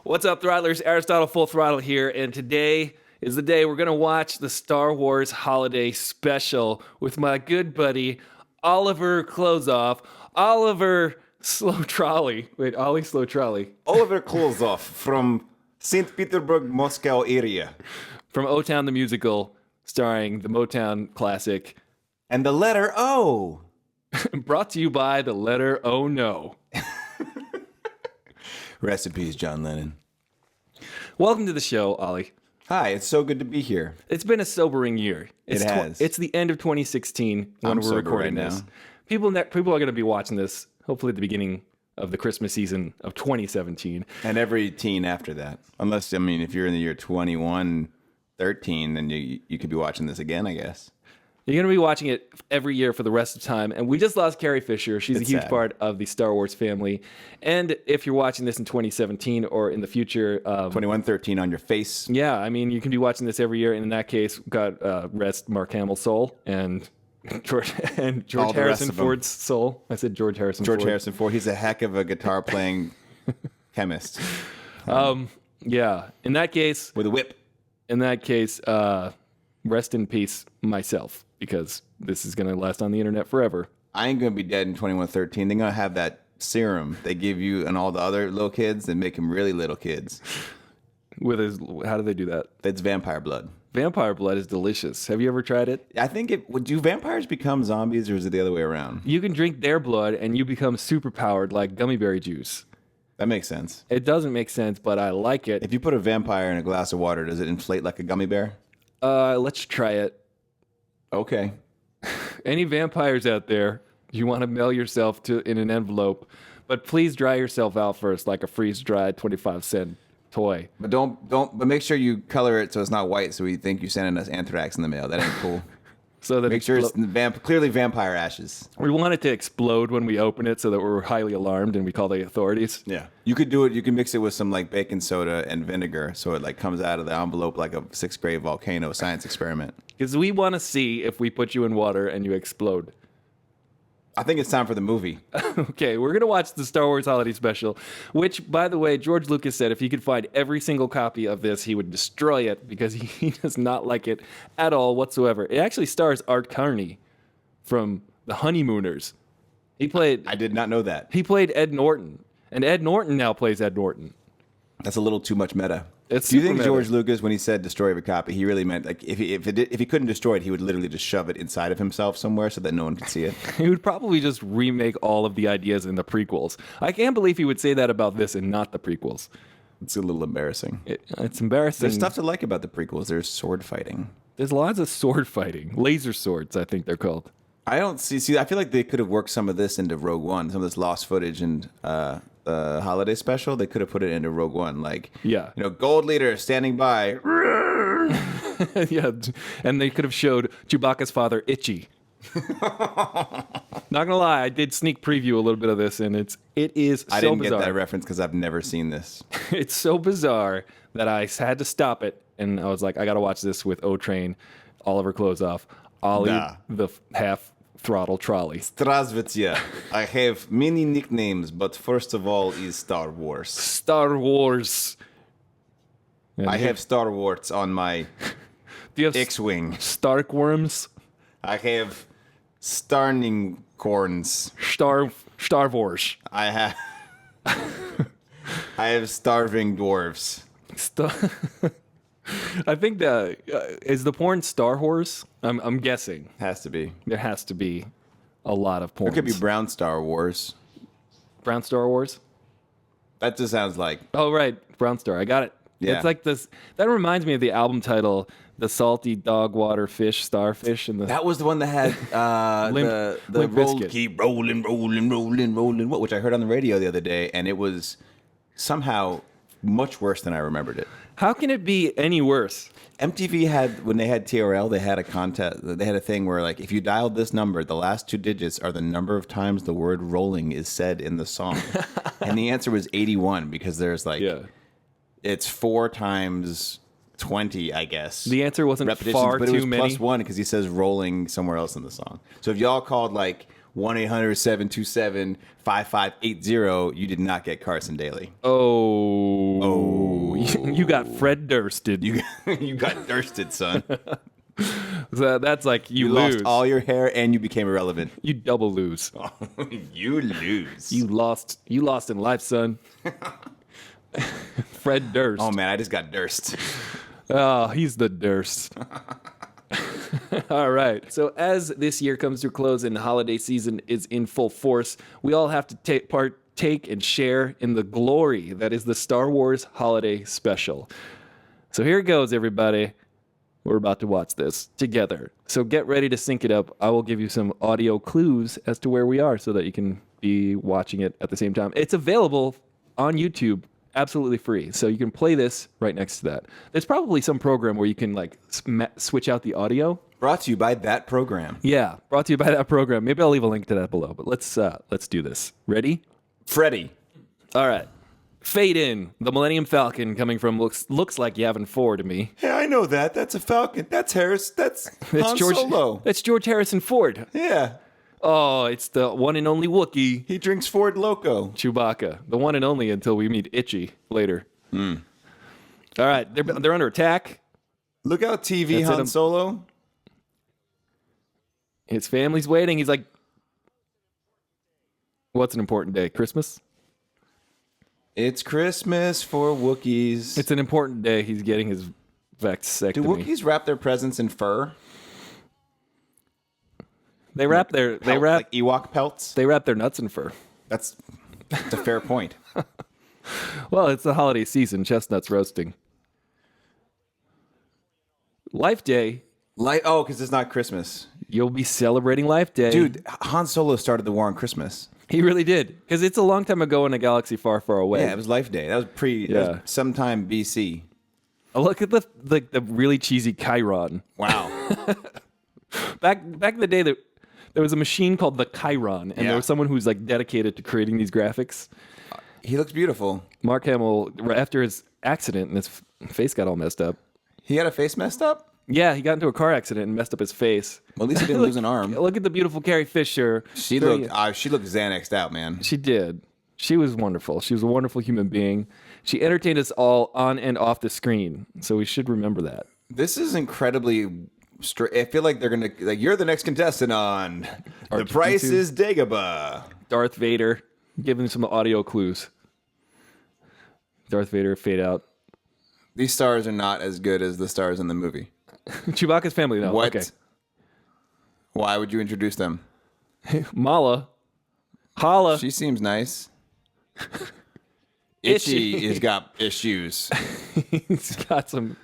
What's up, Throttlers? Aristotle Full Throttle here, and today is the day we're going to watch the Star Wars Holiday Special with my good buddy, Oliver Closeoff. Oliver Slow Trolley. Wait, Ollie Slow Trolley. Oliver Closeoff from St. Petersburg, Moscow area. From O-Town the Musical, starring the Motown classic. And the letter O. Brought to you by the letter O No. Rest in peace, John Lennon. Welcome to the show, Ollie. Hi, it's so good to be here. It's been a sobering year. It has. It's the end of 2016 when we're recording right this. now. People are going to be watching this hopefully at the beginning of the Christmas season of 2017. And every teen after that. Unless, if you're in the year 2113, then you could be watching this again, I guess. You're going to be watching it every year for the rest of time. And we just lost Carrie Fisher. She's It's a huge sad. part of the Star Wars family. And if you're watching this in 2017 or in the future... 2113 on your face. yeah, you can be watching this every year. And in that case, God rest Mark Hamill's soul and George All the rest Harrison of them. Ford's soul. I said George Harrison George Ford. Harrison Ford. He's a heck of a guitar-playing chemist. Yeah. In that case, With a whip. Rest in peace myself, because this is going to last on the internet forever. I ain't going to be dead in 2113. They're going to have that serum they give you and all the other little kids and make them really little kids. How do they do that? That's vampire blood. Vampire blood is delicious. Have you ever tried it? I think do vampires become zombies or is it the other way around? You can drink their blood and you become superpowered like gummy berry juice. That makes sense. It doesn't make sense, but I like it. If you put a vampire in a glass of water, does it inflate like a gummy bear? Let's try it. Okay. Any vampires out there, you want to mail yourself in an envelope, but please dry yourself out first like a freeze-dried 25-cent toy. But make sure you color it so it's not white so we think you're sending us anthrax in the mail. That ain't cool. So that Make sure it's clearly vampire ashes. we want it to explode when we open it so that we're highly alarmed and we call the authorities. Yeah. You could do it. You can mix it with some like baking soda and vinegar so it like comes out of the envelope like a 6th grade volcano science experiment. Because we want to see if we put you in water and you explode. I think it's time for the movie. Okay, we're going to watch the Star Wars Holiday Special, which, by the way, George Lucas said if he could find every single copy of this, he would destroy it because he does not like it at all whatsoever. It actually stars Art Carney from The Honeymooners. I did not know that. He played Ed Norton, and Ed Norton now plays Ed Norton. That's a little too much meta. It's Do you super think meta. George Lucas, when he said destroy every copy, he really meant like if he couldn't destroy it, he would literally just shove it inside of himself somewhere so that no one could see it? He would probably just remake all of the ideas in the prequels. I can't believe he would say that about this and not the prequels. It's a little embarrassing. It's embarrassing. There's stuff to like about the prequels. There's sword fighting. There's lots of sword fighting. Laser swords, I think they're called. I don't see. I feel like they could have worked some of this into Rogue One, some of this lost footage and the holiday special. They could have put it into Rogue One, like Yeah. Gold Leader standing by. Yeah, and they could have showed Chewbacca's father, Itchy. Not gonna lie, I did sneak preview a little bit of this, and it is so I didn't bizarre. get that reference because I've never seen this. It's so bizarre that I had to stop it, and I was like, I gotta watch this with O-Train, Oliver Closeoff, Ollie, Nah. the half throttle trolley. Zdravstvuyte. I have many nicknames, but first of all is Star Wars. Star Wars. And I here- have Star Wars on my Do you have X-wing. Stark worms? I have Starning corns. Star Wars. I have I have starving dwarves. I think is the porn Star Wars? I'm guessing Has to be. there has to be a lot of porn. It could be Brown Star Wars. Brown Star Wars. That just sounds like Oh right, Brown Star. I got it. Yeah. It's like this. That reminds me of the album title, "The Salty Dog Water Fish Starfish," and the that was the one that had the Limp roll, Bizkit. keep rolling, which I heard on the radio the other day, and it was somehow much worse than I remembered it. How can it be any worse? MTV had, when they had TRL, they had a contest. They had a thing where, like, if you dialed this number, the last 2 digits are the number of times the word rolling is said in the song. And the answer was 81 because there's, like, Yeah. it's 4 times 20, I guess. The answer wasn't repetitions, far but it too was many. plus 1 because he says rolling somewhere else in the song. So if y'all called, like, 1-800-727-5580, you did not get Carson Daly. Oh. You got Fred Dursted. You got dursted, son. So that's like you lost lose. all your hair and you became irrelevant. You double lose. You lose. You lost in life, son. Fred Durst. Oh man, I just got Durst. Oh, he's the Durst. All right. So as this year comes to a close and the holiday season is in full force, we all have to partake and share in the glory that is the Star Wars Holiday Special. So here it goes, everybody. We're about to watch this together. So get ready to sync it up. I will give you some audio clues as to where we are so that you can be watching it at the same time. It's available on YouTube, absolutely free. So you can play this right next to that. There's probably some program where you can like switch out the audio. Brought to you by that program. Yeah, brought to you by that program. Maybe I'll leave a link to that below. But let's do this. Ready? Freddie. All right. Fade in. The Millennium Falcon coming from looks like Yavin 4 to me. Hey, I know that. That's a Falcon. That's Harris. That's Han Solo. That's George Harrison Ford. Yeah. Oh, it's the one and only Wookiee. He drinks Ford Loco. Chewbacca. The one and only until we meet Itchy later. All right. They're under attack. Look out, TV Han Solo. His family's waiting. He's like, what's an important day? Christmas? It's Christmas for Wookiees. It's an important day. He's getting his vasectomy. Do Wookiees wrap their presents in fur? They wrap like Ewok pelts? They wrap their nuts in fur. That's a fair point. Well, it's the holiday season. Chestnuts roasting. Life Day. Because it's not Christmas. You'll be celebrating Life Day. Dude, Han Solo started the war on Christmas. He really did. Because it's a long time ago in a galaxy far, far away. Yeah, it was Life Day. That was sometime BC. Look at the really cheesy Chiron. Wow. Back in the day, there was a machine called the Chiron, and there was someone who's like dedicated to creating these graphics. He looks beautiful. Mark Hamill, after his accident, and his face got all messed up. He had a face messed up? Yeah, he got into a car accident and messed up his face. Well, at least he didn't lose an arm. Look at the beautiful Carrie Fisher. She looked Xanaxed out, man. She did. She was wonderful. She was a wonderful human being. She entertained us all on and off the screen, so we should remember that. This is incredibly I feel like they're gonna you're the next contestant on The Price is Dagobah. Darth Vader, giving some audio clues. Darth Vader, fade out. These stars are not as good as the stars in the movie. Chewbacca's family, though. What? Okay. Why would you introduce them? Mala. Holla. She seems nice. Itchy. Itchy has got issues. He's got some...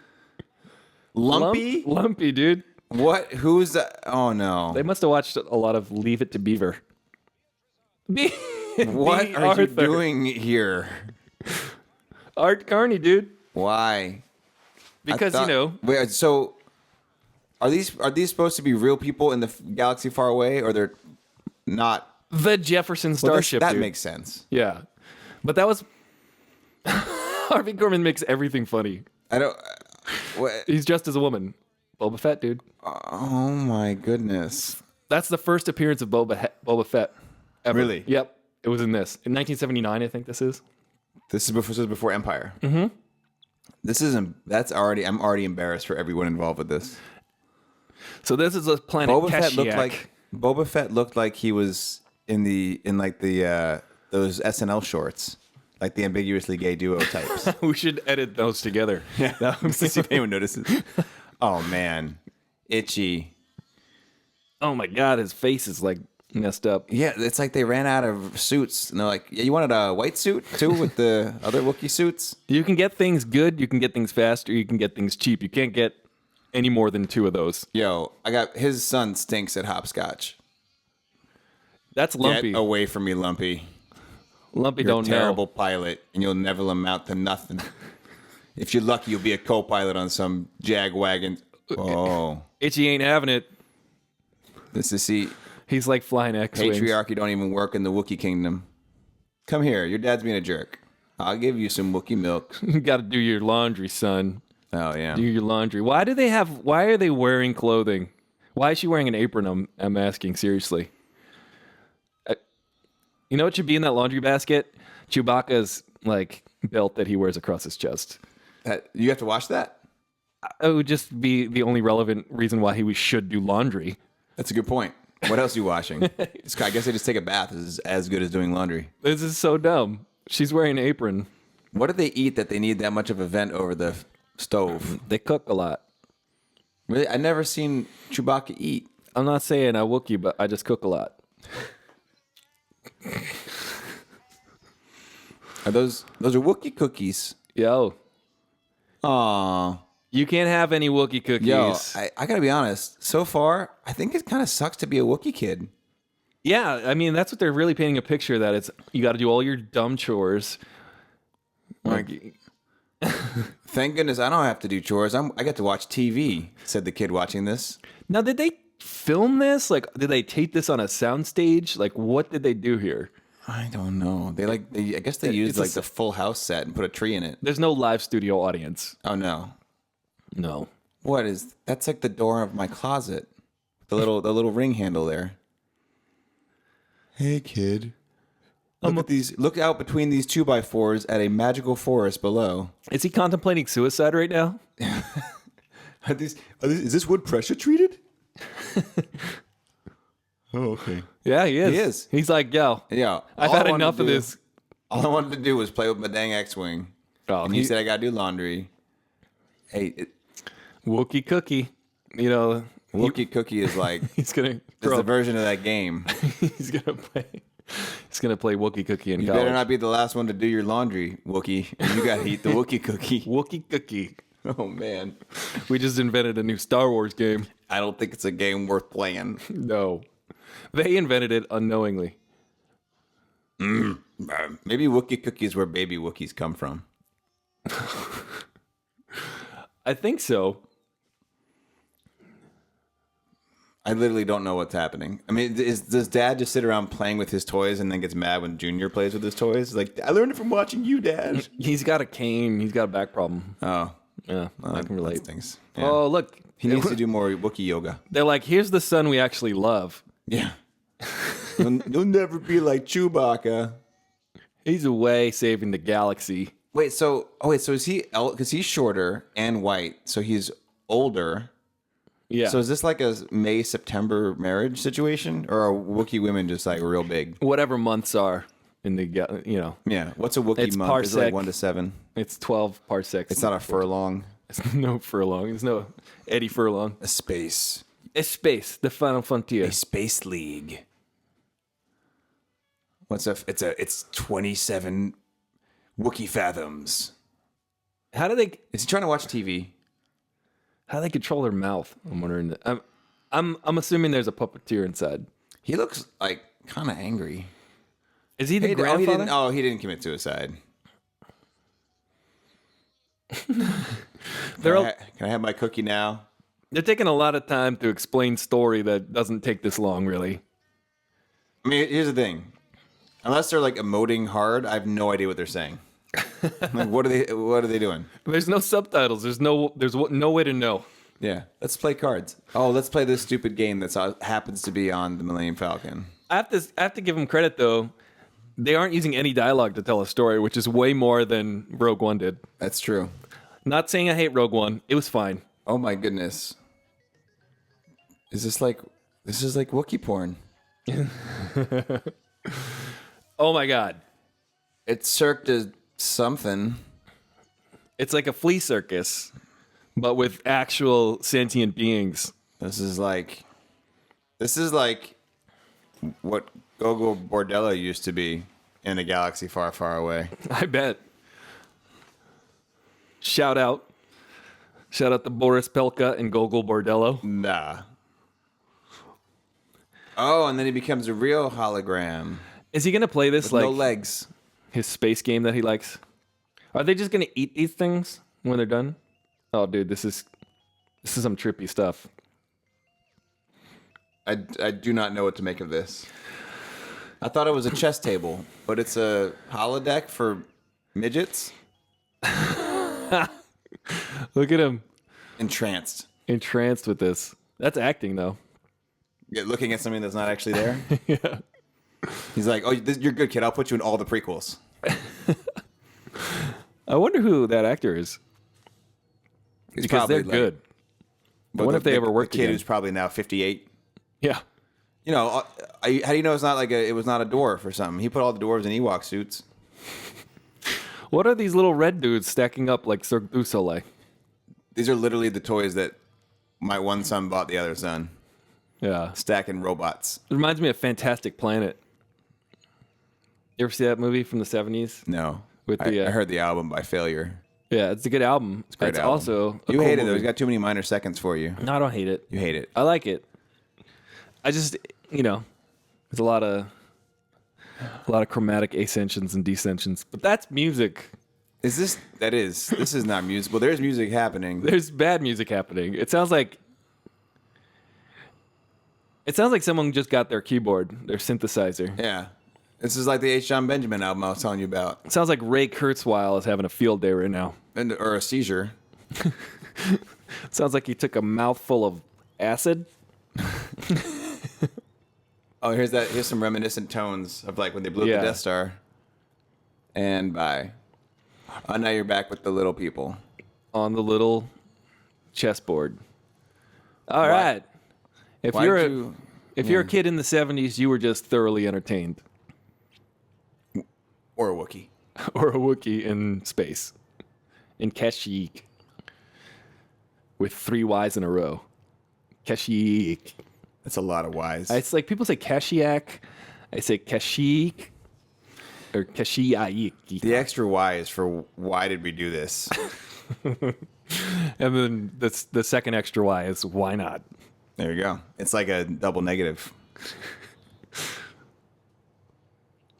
Lumpy? Lumpy, dude. What? Who's that? Oh, no. They must have watched a lot of Leave It to Beaver. What are you doing here? Art Carney, dude. Why? Because, Wait, so are these supposed to be real people in the galaxy far away, or they're not? The Jefferson Starship, that dude. makes sense. Yeah. But that was... Harvey Korman makes everything funny. I don't... He's dressed as a woman. Boba Fett, dude. Oh, my goodness. That's the first appearance of Boba Fett ever. Really? Yep. It was in this. In 1979, I think this is. This is before Empire. Mm-hmm. I'm already embarrassed for everyone involved with this. So this is a planet Boba Fett looked like he was in those SNL shorts, like the ambiguously gay duo types. We should edit those together. Yeah, see if anyone notices. Oh man, Itchy. Oh my God, his face is like messed up. Yeah, it's like they ran out of suits, and they're like, "Yeah, you wanted a white suit too with the other Wookiee suits." You can get things good, you can get things fast, or you can get things cheap. You can't get any more than two of those. Yo, his son stinks at hopscotch. That's Lumpy. Get away from me, Lumpy. Lumpy You're don't a terrible know. pilot, and you'll never amount to nothing. If you're lucky, you'll be a co-pilot on some jag wagon. Oh, Itchy ain't having it. He's like flying X-wings. Patriarchy don't even work in the Wookiee kingdom. Come here, your dad's being a jerk. I'll give you some Wookiee milk. You got to do your laundry, son. Oh yeah, Do your laundry. Why are they wearing clothing? Why is she wearing an apron? I'm asking seriously. You know what should be in that laundry basket? Chewbacca's like belt that he wears across his chest. You have to watch that? It would just be the only relevant reason why we should do laundry. That's a good point. What else are you watching? I guess they just take a bath is as good as doing laundry. This is so dumb. She's wearing an apron. What do they eat that they need that much of a vent over the stove? They cook a lot. Really? I never seen Chewbacca eat. I'm not saying I Wookiee, but I just cook a lot. Those are Wookiee cookies. Yo. Aww. You can't have any Wookiee cookies. Yo, I gotta be honest. So far, I think it kind of sucks to be a Wookiee kid. Yeah, I mean, that's what they're really painting a picture that it's you got to do all your dumb chores. Thank goodness I don't have to do chores. I get to watch TV, said the kid watching this. Now, did they film this? Like, did they tape this on a soundstage? Like, what did they do here? I don't know. I guess they used like the Full House set and put a tree in it. There's no live studio audience. Oh no. No. That's like the door of my closet. The little ring handle there. Hey kid. Look out between these 2x4s at a magical forest below. Is he contemplating suicide right now? Is this wood pressure treated? Oh, okay. Yeah, he is. He is. He's like, yo, Yeah. I've had enough of this. All I wanted to do was play with my dang X-Wing. Oh, And you said I gotta do laundry. Hey, Wookiee cookie. You know, Wookiee Cookie is like he's gonna it's grow a up. version of that game. He's gonna play. He's gonna play Wookiee cookie in You college. better not be the last one to do your laundry, Wookiee. You gotta eat the Wookiee Cookie. Wookiee cookie. Oh man, We just invented a new Star Wars game. I don't think it's a game worth playing. No, they invented it unknowingly. Maybe Wookiee Cookie is where baby Wookiees come from. I think so. I literally don't know what's happening. I mean, does Dad just sit around playing with his toys and then gets mad when Junior plays with his toys? Like, I learned it from watching you, Dad. He's got a cane. He's got a back problem. Oh, Yeah, I can relate. things. Yeah. Oh, look. He needs to do more Wookiee yoga. They're like, here's the son we actually love. Yeah. You'll never be like Chewbacca. He's away saving the galaxy. So is he, because he's shorter and white, so he's older. Yeah. So is this like a May-September marriage situation? Or are Wookiee women just like real big? Whatever months are in the, Yeah. What's a Wookiee It's month? Is it like parsec. 1 to 7? it's 12 parsecs. It's not a furlong. It's no furlong. It's no Eddie Furlong. A space. It's space, the final frontier. A space league. It's 27 Wookiee fathoms. How do they Is he trying to watch TV? control their mouth? I'm wondering. I'm assuming there's a puppeteer inside. He looks like kind of angry. Is he the He grandfather? he didn't commit suicide. They're Can I have my cookie now? they're taking a lot of time to explain story that doesn't take this long, really. I mean, here's the thing. Unless they're like emoting hard, I have no idea what they're saying. Like, what are they doing? There's no subtitles. There's no way to know. Yeah, let's play cards. Oh, let's play this stupid game that happens to be on the Millennium Falcon. I have to give them credit though. They aren't using any dialogue to tell a story, which is way more than Rogue One did. That's true. Not saying I hate Rogue One. It was fine. Oh my goodness. This is like Wookiee porn. Oh my god. It's circed something. It's like a flea circus, but with actual sentient beings. This is like what Gogo Bordello used to be in a galaxy far, far away. I bet. Shout out to Boris Pelka and Gogol Bordello. Nah. Oh, and then he becomes a real hologram. Is he gonna play this With like no legs. his space game that he likes? Are they just gonna eat these things when they're done? Oh, dude, this is some trippy stuff. I do not know what to make of this. I thought it was a chess table, but it's a holodeck for midgets. Look at him, Entranced. entranced with this. That's acting though. Yeah, looking at something that's not actually there. Yeah. He's like, "Oh, you're good, kid. I'll put you in all the prequels." I wonder who that actor is. because they're good. I wonder if they ever worked The kid again. who's probably now 58. Yeah. You know, how do you know it's not like it was not a dwarf or something? He put all the dwarves in Ewok suits. What are these little red dudes stacking up like Cirque du Soleil? These are literally the toys that my one son bought the other son. Yeah. Stacking robots. It reminds me of Fantastic Planet. You ever see that movie from the 70s? No. With I the, heard the album by Failure. Yeah, it's a good album. It's Great album. also a You cool hate it, though. movie. He's got too many minor seconds for you. No, I don't hate it. You hate it. I like it. I just, there's a lot of chromatic ascensions and descensions, but that's music. This is not music. Well, there's music happening. There's bad music happening. It sounds like someone just got their keyboard, their synthesizer. Yeah. This is like the H. John Benjamin album I was telling you about. It sounds like Ray Kurzweil is having a field day right now. Or a seizure. It sounds like he took a mouthful of acid. Oh, here's some reminiscent tones of like when they blew up the Death Star. And bye. Oh, now you're back with the little people. On the little chessboard. All right. If you're a kid in the 70s, you were just thoroughly entertained. Or a Wookiee. Or a Wookiee in space. In Kashyyyk. With 3 Y's in a row. Kashyyyk. That's a lot of Y's. It's like people say Kashyyyk. I say Kashyyyk. Or Kashyyyk. The extra Y is for why did we do this? And then the second extra Y is why not? There you go. It's like a double negative.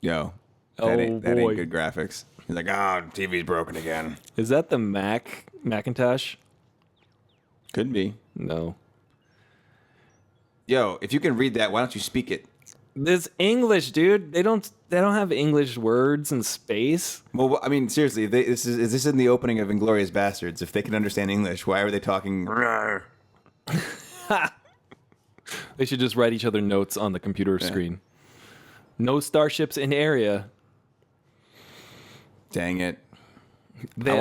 Yo. That ain't good graphics. He's like, TV's broken again. Is that the Macintosh? Could be. No. Yo, if you can read that, why don't you speak it? This English, dude. They don't have English words in space. Well, I mean, seriously, is this in the opening of Inglourious Bastards? If they can understand English, why are they talking? They should just write each other notes on the computer screen. No starships in area. Dang it. I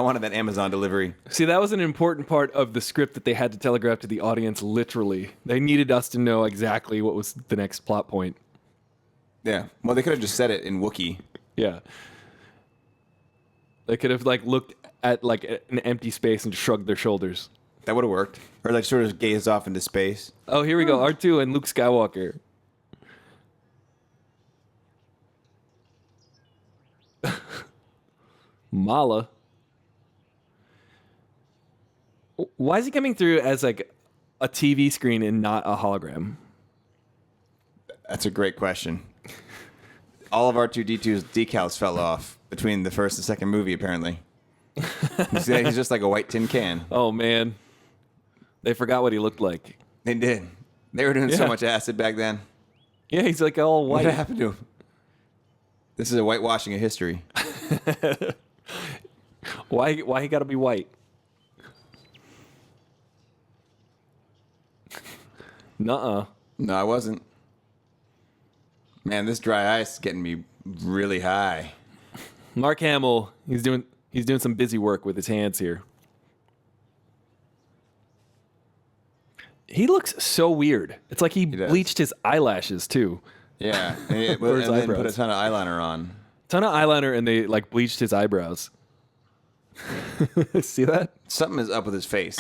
wanted that Amazon delivery. See, that was an important part of the script that they had to telegraph to the audience literally. They needed us to know exactly what was the next plot point. Yeah. Well, they could have just said it in Wookiee. Yeah. They could have looked at an empty space and shrugged their shoulders. That would have worked. Or sort of gazed off into space. Oh, here we go. R2 and Luke Skywalker. Mala. Why is he coming through as a TV screen and not a hologram? That's a great question. All of R2-D2's decals fell off between the first and second movie, apparently. He's just like a white tin can. Oh, man. They forgot what he looked like. They did. They were doing so much acid back then. Yeah, he's all white. What happened to him? This is a whitewashing of history. Why he gotta be white? Nuh-uh. No, I wasn't. Man, this dry ice is getting me really high. Mark Hamill, he's doing some busy work with his hands here. He looks so weird. It's like he bleached his eyelashes too. Yeah, and then put a ton of eyeliner on. Ton of eyeliner, and they bleached his eyebrows. See that? Something is up with his face.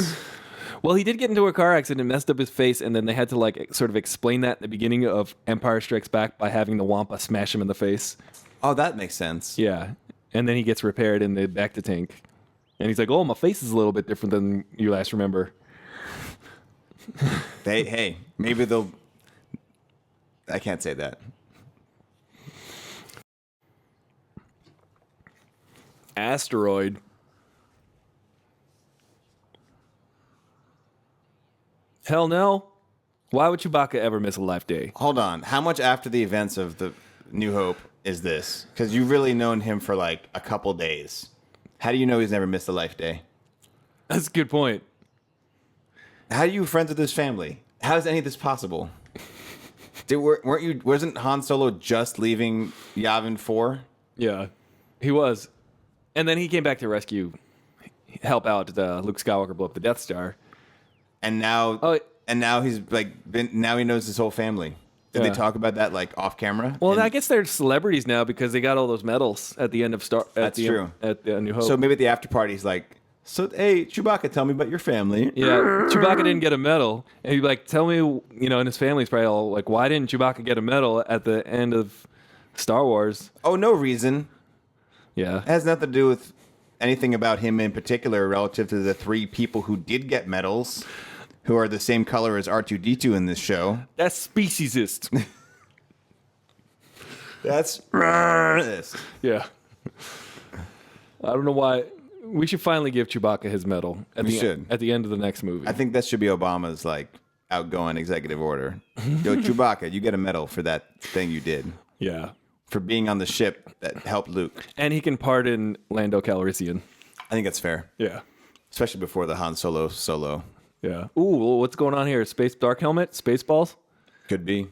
Well, he did get into a car accident and messed up his face, and then they had to sort of explain that at the beginning of Empire Strikes Back by having the Wampa smash him in the face. Oh, that makes sense. Yeah, and then he gets repaired in the Bacta tank, and he's like, "Oh, my face is a little bit different than you last remember." Hey, maybe they'll. I can't say that. Asteroid. Hell no. Why would Chewbacca ever miss a life day? Hold on. How much after the events of the New Hope is this? Because you've really known him for a couple days. How do you know he's never missed a life day? That's a good point. How are you friends with his family? How is any of this possible? Wasn't Han Solo just leaving Yavin 4? Yeah, he was. And then he came back to rescue help out Luke Skywalker blow up the Death Star. And now, Oh, he's like, now he knows his whole family. Did they Yeah. talk about that like off camera? well, And I guess they're celebrities now because they got all those medals at the end of Star. That's true. At the New Hope. so maybe at the after party, he's like, "So, hey, Chewbacca, tell me about your family." yeah, Chewbacca didn't get a medal, and he'd be like, "Tell me," and his family's probably all like, "Why didn't Chewbacca get a medal at the end of Star Wars?" Oh, no reason. Yeah, It has nothing to do with anything about him in particular relative to the 3 people who did get medals, who are the same color as R2-D2 in this show. that's speciesist. That's this. Yeah, I don't know why. We should finally give Chewbacca his medal at We the should. at the end of the next movie. I think that should be Obama's like outgoing executive order. Yo, Chewbacca, you get a medal for that thing you did. yeah, For being on the ship that helped Luke. and he can pardon Lando Calrissian. I think that's fair. Yeah. Especially before the Han Solo. Yeah. Ooh, what's going on here? Space Dark Helmet? Spaceballs? Could be.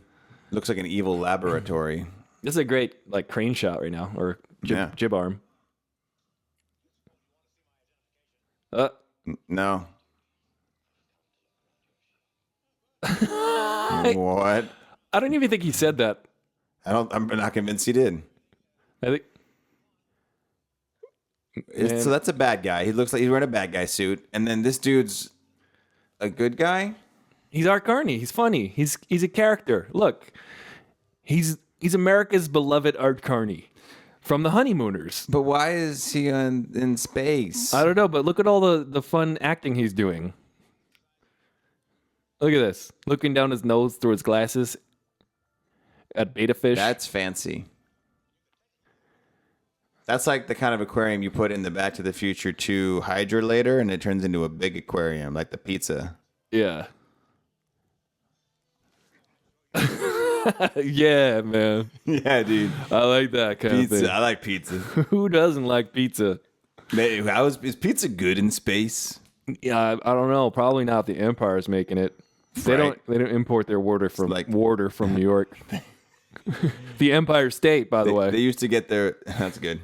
Looks like an evil laboratory. This is a great like crane shot right now, or Yeah. jib arm. No. What? I don't even think he said that. I'm not convinced he did. I think Man. So that's a bad guy. He looks like he's wearing a bad guy suit. And then this dude's a good guy? he's Art Carney. He's funny. He's a character. Look, he's America's beloved Art Carney from the Honeymooners. But why is he in space? I don't know, but look at all the fun acting he's doing. Look at this. Looking down his nose through his glasses at beta fish. That's fancy. That's like the kind of aquarium you put in the Back to the Future 2 Hydra later, and it turns into a big aquarium, like the pizza. Yeah. Yeah, man. Yeah, dude. I like that kind of Pizza. thing. I like pizza. Who doesn't like pizza? Man, is pizza good in space? Yeah, I don't know. Probably not. The Empire's making it. They Right. don't import their water from like- water from New York. The Empire State, by the way. They used to get their that's good.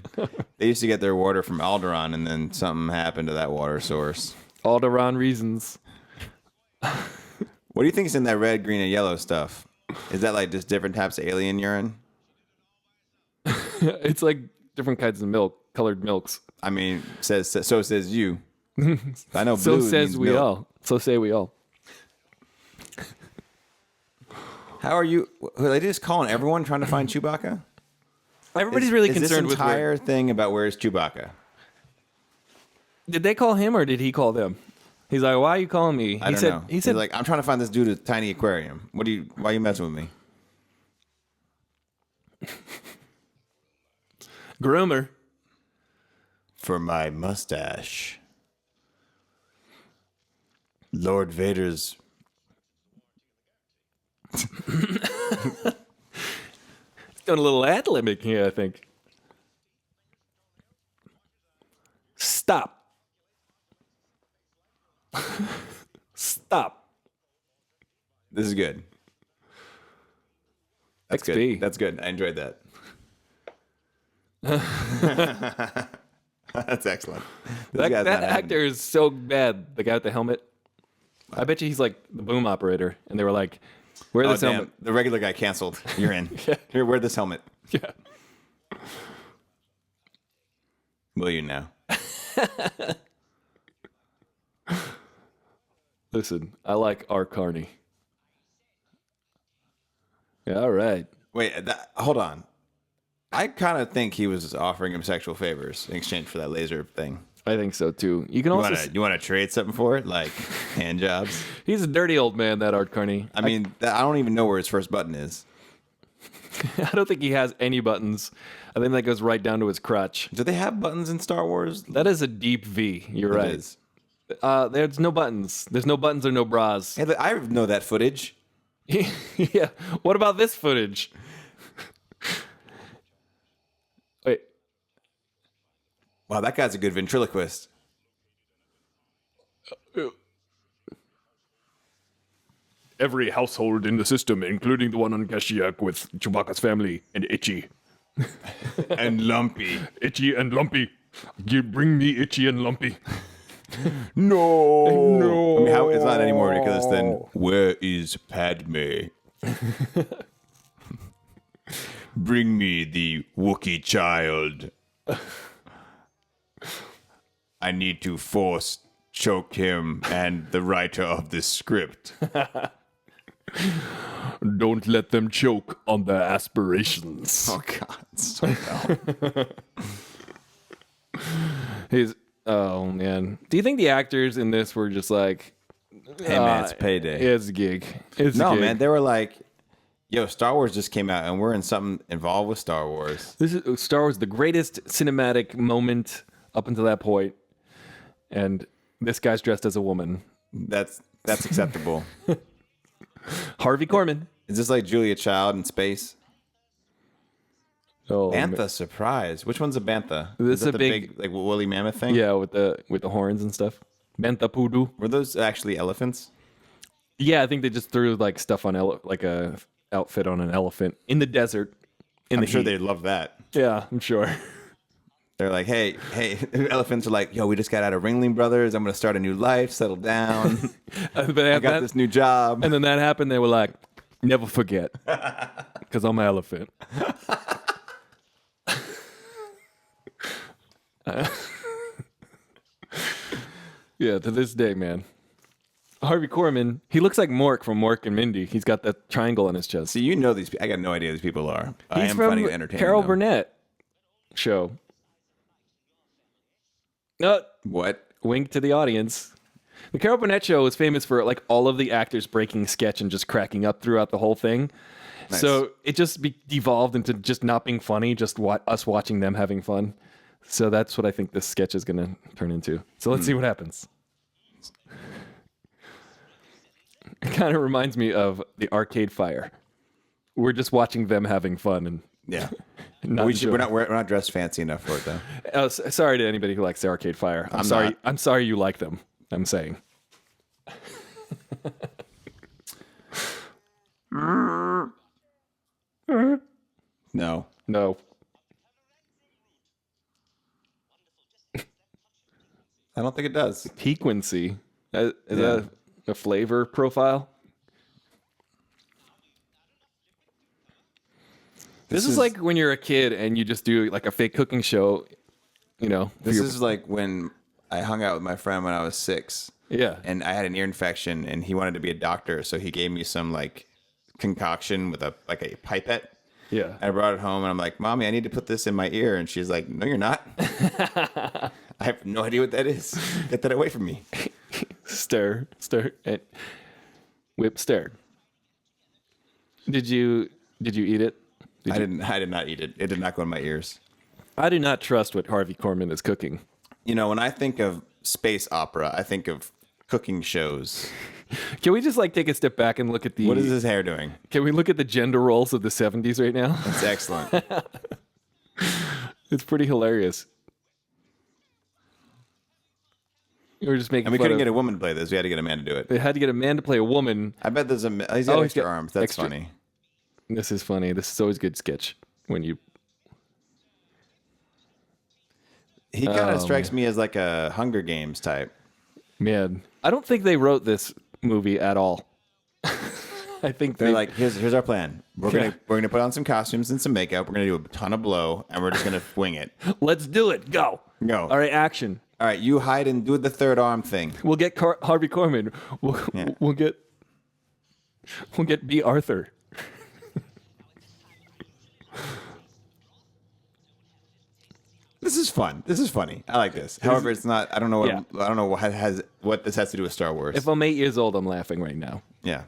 They used to get their water from Alderaan, and then something happened to that water source. Alderaan reasons. What do you think is in that red, green, and yellow stuff? Is that like just different types of alien urine? It's like different kinds of milk, colored milks. I mean, so says you. I know. So blue says means we milk. all. So say we all. How are you? Are they just calling everyone trying to find Chewbacca? Everybody's really is concerned this with where. entire thing about where's Chewbacca? Did they call him or did he call them? He's like, "Why are you calling me?" I don't know. He said, He's like, I'm trying to find this dude at a tiny aquarium. Why are you messing with me? "Groomer." For my mustache. Lord Vader's. Doing a little ad-libbing here, I think. Stop. Stop. This is good. That's XP. good. That's good. I enjoyed that. That's excellent. This That guy's not having actor is so bad. The guy with the helmet. I bet you he's like the boom operator. And they were like, wear it. this helmet. The regular guy canceled. You're in. Yeah. Here, wear this helmet. Yeah. Will you now? Listen, I like Art Carney. Yeah, all right. Wait, hold on. I kind of think he was offering him sexual favors in exchange for that laser thing. I think so too. You can also. You want to trade something for it, like hand jobs? He's a dirty old man, that Art Carney. I mean, I don't even know where his first button is. I don't think he has any buttons. I think that goes right down to his crotch. Do they have buttons in Star Wars? That is a deep V. You're It right. is. There's no buttons. There's no buttons or no bras. Hey, look, I know that footage. Yeah. What about this footage? Wait. Wow, that guy's a good ventriloquist. Every household in the system, including the one on Kashyyyk with Chewbacca's family and Itchy. And Lumpy. Itchy and Lumpy. You bring me Itchy and Lumpy. No. I mean, how, it's not any more ridiculous than, where is Padme? Bring me the Wookiee child. I need to force choke him and the writer of this script. Don't let them choke on their aspirations. Oh, God. So dumb. Oh, man. Do you think the actors in this were just like, Hey, man, it's payday. it's a gig. It's a No, gig. man, they were like, yo, Star Wars just came out and we're in something involved with Star Wars. This is Star Wars, the greatest cinematic moment up until that point. And this guy's dressed as a woman. That's acceptable. Harvey Korman. Is this like Julia Child in space? Oh, Bantha surprise. Which one's a bantha? This is that a the big- like woolly mammoth thing? yeah, with the horns and stuff. Bentha Poodoo. Were those actually elephants? Yeah, I think they just threw like stuff on like a outfit on an elephant in the desert. I'm sure they'd love that. Yeah, I'm sure. They're like, hey, elephants are like, yo, we just got out of Ringling Brothers. I'm going to start a new life, settle down. But I got this new job. And then that happened. They were like, never forget, because I'm an elephant. Yeah, to this day, man. Harvey Korman, he looks like Mork from Mork and Mindy. He's got that triangle on his chest. So you know these people. I got no idea who these people are. I He's am from finding it entertaining. Carol though. Burnett show. What? Wink to the audience. The Carol Burnett show was famous for like all of the actors breaking sketch and just cracking up throughout the whole thing. Nice. So it just devolved into just not being funny, just us watching them having fun. So that's what I think this sketch is going to turn into. So let's see what happens. It kind of reminds me of the Arcade Fire. We're just watching them having fun and Yeah. not We're not dressed fancy enough for it though. sorry to anybody who likes the Arcade Fire. I'm sorry. not. I'm sorry you like them. I'm saying. No. No. I don't think it does. Piquancy. Is that a flavor profile? This is like when you're a kid and you just do like a fake cooking show, you know. This is like when I hung out with my friend when I was 6. Yeah. And I had an ear infection and he wanted to be a doctor, so he gave me some like concoction with a pipette. Yeah. I brought it home and I'm like, Mommy, I need to put this in my ear. And she's like, no, you're not. I have no idea what that is. Get that away from me. Stir, and whip, stir. Did you eat it? I did not eat it. It did not go in my ears. I do not trust what Harvey Korman is cooking. You know, when I think of space opera, I think of cooking shows. Can we just like take a step back and look at the? What is his hair doing? Can we look at the gender roles of the 70s right now? It's excellent. It's pretty hilarious. We're just making. And we fun couldn't of, get a woman to play this. We had to get a man to do it. They had to get a man to play a woman. I bet there's he's got extra arms. That's extra- funny. This is funny. This is always good sketch when you. He kind of strikes me as like a Hunger Games type. Man, I don't think they wrote this movie at all. I think They're like, here's our plan. We're gonna put on some costumes and some makeup. We're gonna do a ton of blow, and we're just gonna wing it. let's do it. Go. Go. All right, action. All right, you hide and do the third arm thing. We'll get Harvey Korman. We'll get B. Arthur. This is fun. This is funny. I like this. However, it's not. I don't know what this has to do with Star Wars. If I'm 8 years old, I'm laughing right now. Yeah,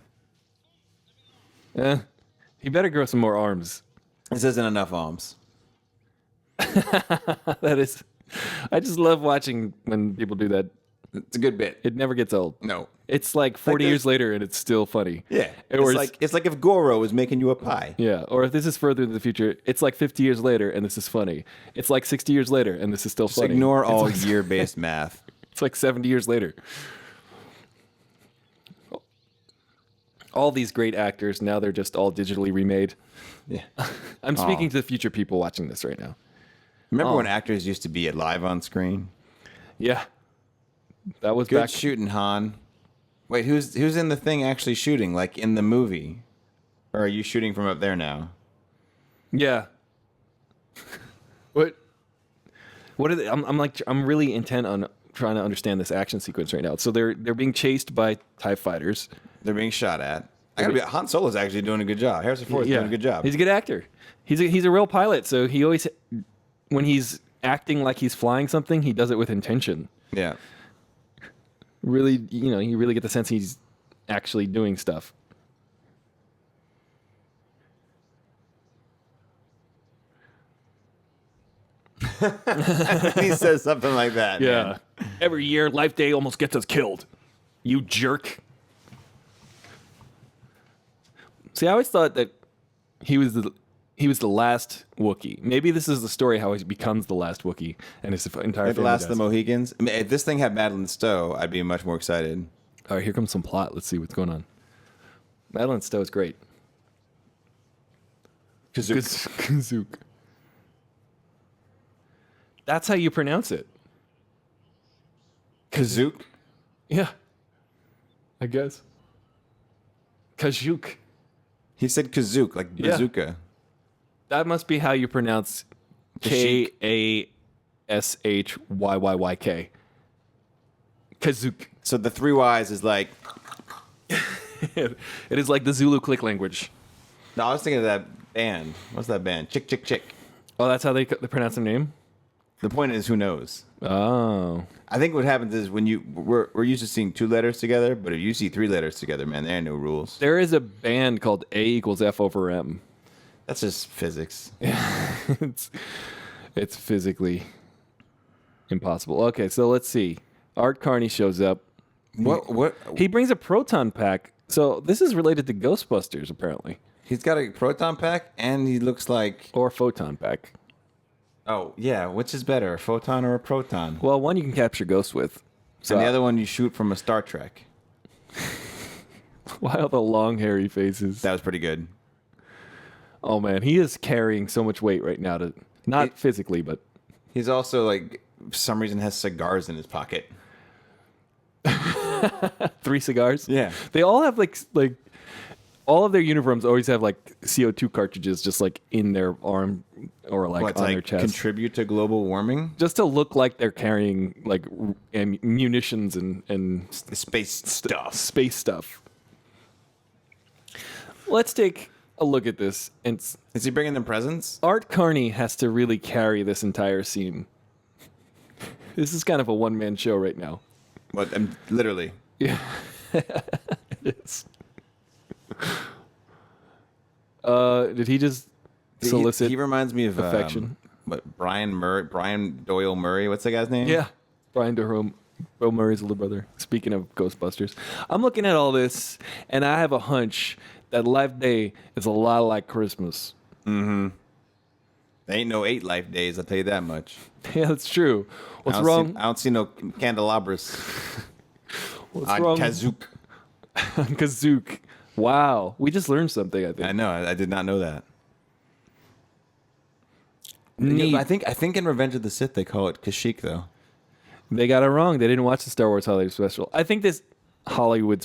He better grow some more arms. this isn't enough arms. That is. I just love watching when people do that. It's a good bit. It never gets old. No. It's like 40 there's- years later and it's still funny. Yeah. Or It's like if Goro was making you a pie. yeah. Or if this is further in the future, it's like 50 years later and this is funny. It's like 60 years later and this is still Just funny. ignore It's all like- year-based math. It's like 70 years later. All these great actors, now they're just all digitally remade. Yeah. I'm speaking to the future people watching this right now. Remember when actors used to be live on screen? Yeah. That was Good back. shooting, Han. Wait, who's in the thing actually shooting? Like in the movie, or are you shooting from up there now? Yeah. What? What are they? I'm really intent on trying to understand this action sequence right now. So they're being chased by TIE fighters. They're being shot at. Han Solo's actually doing a good job. Harrison Ford's doing a good job. He's a good actor. He's a real pilot. So he always, when he's acting like he's flying something, he does it with intention. Yeah. Really, you really get the sense he's actually doing stuff. He says something like that. Yeah. Every year, Life Day almost gets us killed. You jerk. See, I always thought that he was the last Wookiee. Maybe this is the story how he becomes the last Wookiee and his entire At family last of dies. the Mohegans. I mean, if this thing had Madeline Stowe, I'd be much more excited. All right, here comes some plot. Let's see what's going on. Madeline Stowe is great. Kazook. That's how you pronounce it. Kazook? Yeah. I guess. Kazook. He said Kazook, like Yeah. bazooka. That must be how you pronounce Kashyyyk. Kashyyk. Kazook. So the 3 Ys is like, It is like the Zulu click language. no, I was thinking of that band. What's that band? Chick, Chick, Chick. Oh, that's how they pronounce their name? The point is, who knows? Oh. I think what happens is when we're used to seeing 2 letters together, but if you see 3 letters together, man, there are no rules. There is a band called A equals F over M. That's just physics. it's physically impossible. Okay, so let's see. Art Carney shows up. What? He brings a proton pack. So this is related to Ghostbusters, apparently. He's got a proton pack, and he looks like. Or photon pack. Oh yeah, which is better, a photon or a proton? Well, one you can capture ghosts with. So And the other one you shoot from a Star Trek. why all the long hairy faces? That was pretty good. Oh man, he is carrying so much weight right now. Not physically, but He's also like, for some reason, has cigars in his pocket. 3 cigars. Yeah. They all have like all of their uniforms always have like CO2 cartridges just like in their arm or like What's on like their chest. contribute to global warming? Just to look like they're carrying like munitions and Space stuff. space stuff. Let's take a look at this. And Is he bringing them presents? Art Carney has to really carry this entire scene. This is kind of a one-man show right now. What? Literally. Yeah, it is. Did he just solicit? He reminds me of affection? What? Brian Doyle Murray. What's that guy's name? Yeah, Brian Durham. Bill Murray's little brother. Speaking of Ghostbusters, I'm looking at all this, and I have a hunch that Life Day is a lot like Christmas. There ain't no 8 life days. I'll tell you that much. Yeah, that's true. What's I don't wrong? I don't see no candelabras What's on wrong? Kazook. Kazook. Wow, we just learned something. I think. I know. I did not know that. Neat. Yeah, I think in Revenge of the Sith they call it Kashyyyk though. They got it wrong. They didn't watch the Star Wars Holiday Special. I think this Holiday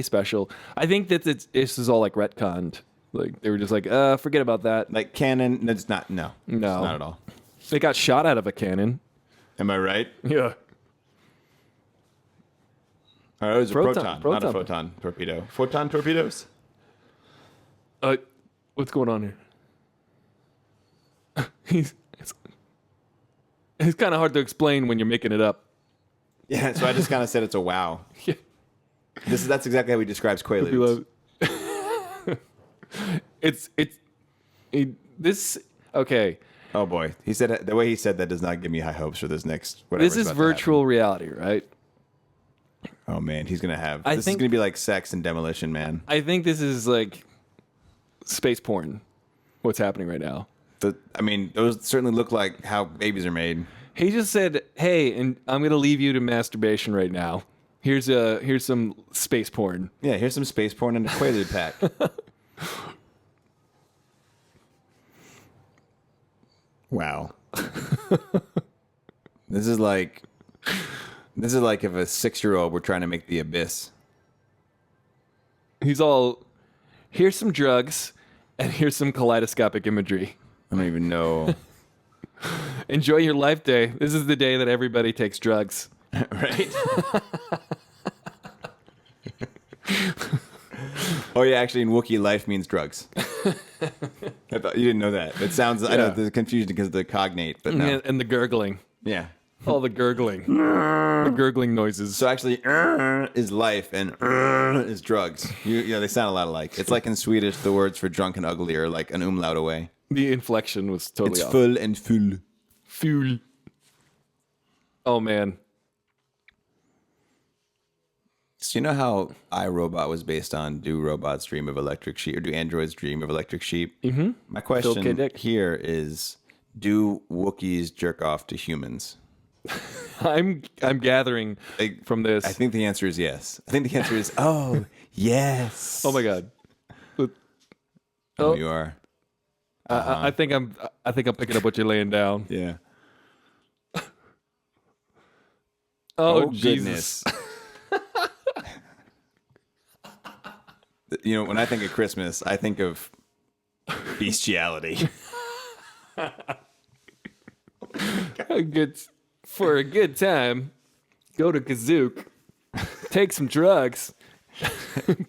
Special. I think that this is all like retconned. Like they were just like, forget about that. Like canon? No, it's not. No, No. it's not at all. They got shot out of a cannon. Am I right? Yeah. Oh, it was a Proton- proton, not a proton. photon torpedo. Photon torpedoes? What's going on here? It's kind of hard to explain when you're making it up. Yeah, so I just kind of said it's a wow. Yeah. That's exactly how he describes You Quaaludes. love- this okay. Oh boy, he said the way he said that does not give me high hopes for this next. Whatever This is virtual reality, right? Oh man, he's gonna have. I This is think- gonna be like Sex and Demolition Man. I think this is like space porn. What's happening right now? I mean, those certainly look like how babies are made. He just said, "Hey, and I'm gonna leave you to masturbation right now. Here's some space porn." Yeah, here's some space porn in a Quaalude pack. Wow. This is like This is like if a 6-year-old were trying to make the abyss. He's all, here's some drugs, and here's some kaleidoscopic imagery. I don't even know. Enjoy your life day. This is the day that everybody takes drugs. Right? Oh, yeah, actually, in Wookiee, life means drugs. I thought you didn't know that. It sounds, I know there's confusion because of the cognate, but no. And the gurgling. Yeah. All the gurgling. The gurgling noises. So actually, is life and is drugs. You know, they sound a lot alike. It's like in Swedish, the words for drunk and ugly are like an umlaut away. The inflection was totally It's off. full and full. Full. Oh, man. So you know how iRobot was based on do robots dream of electric sheep or do androids dream of electric sheep? Mm-hmm. My question K. Dick. here is, do Wookiees jerk off to humans? I'm gathering from this. I think the answer is yes. I think the answer is, oh, yes. Oh, my God. Oh, you are. I think I'm picking up what you're laying down. Yeah. Oh Jesus. Goodness. You know, when I think of Christmas, I think of bestiality. For a good time, go to Kazook, take some drugs,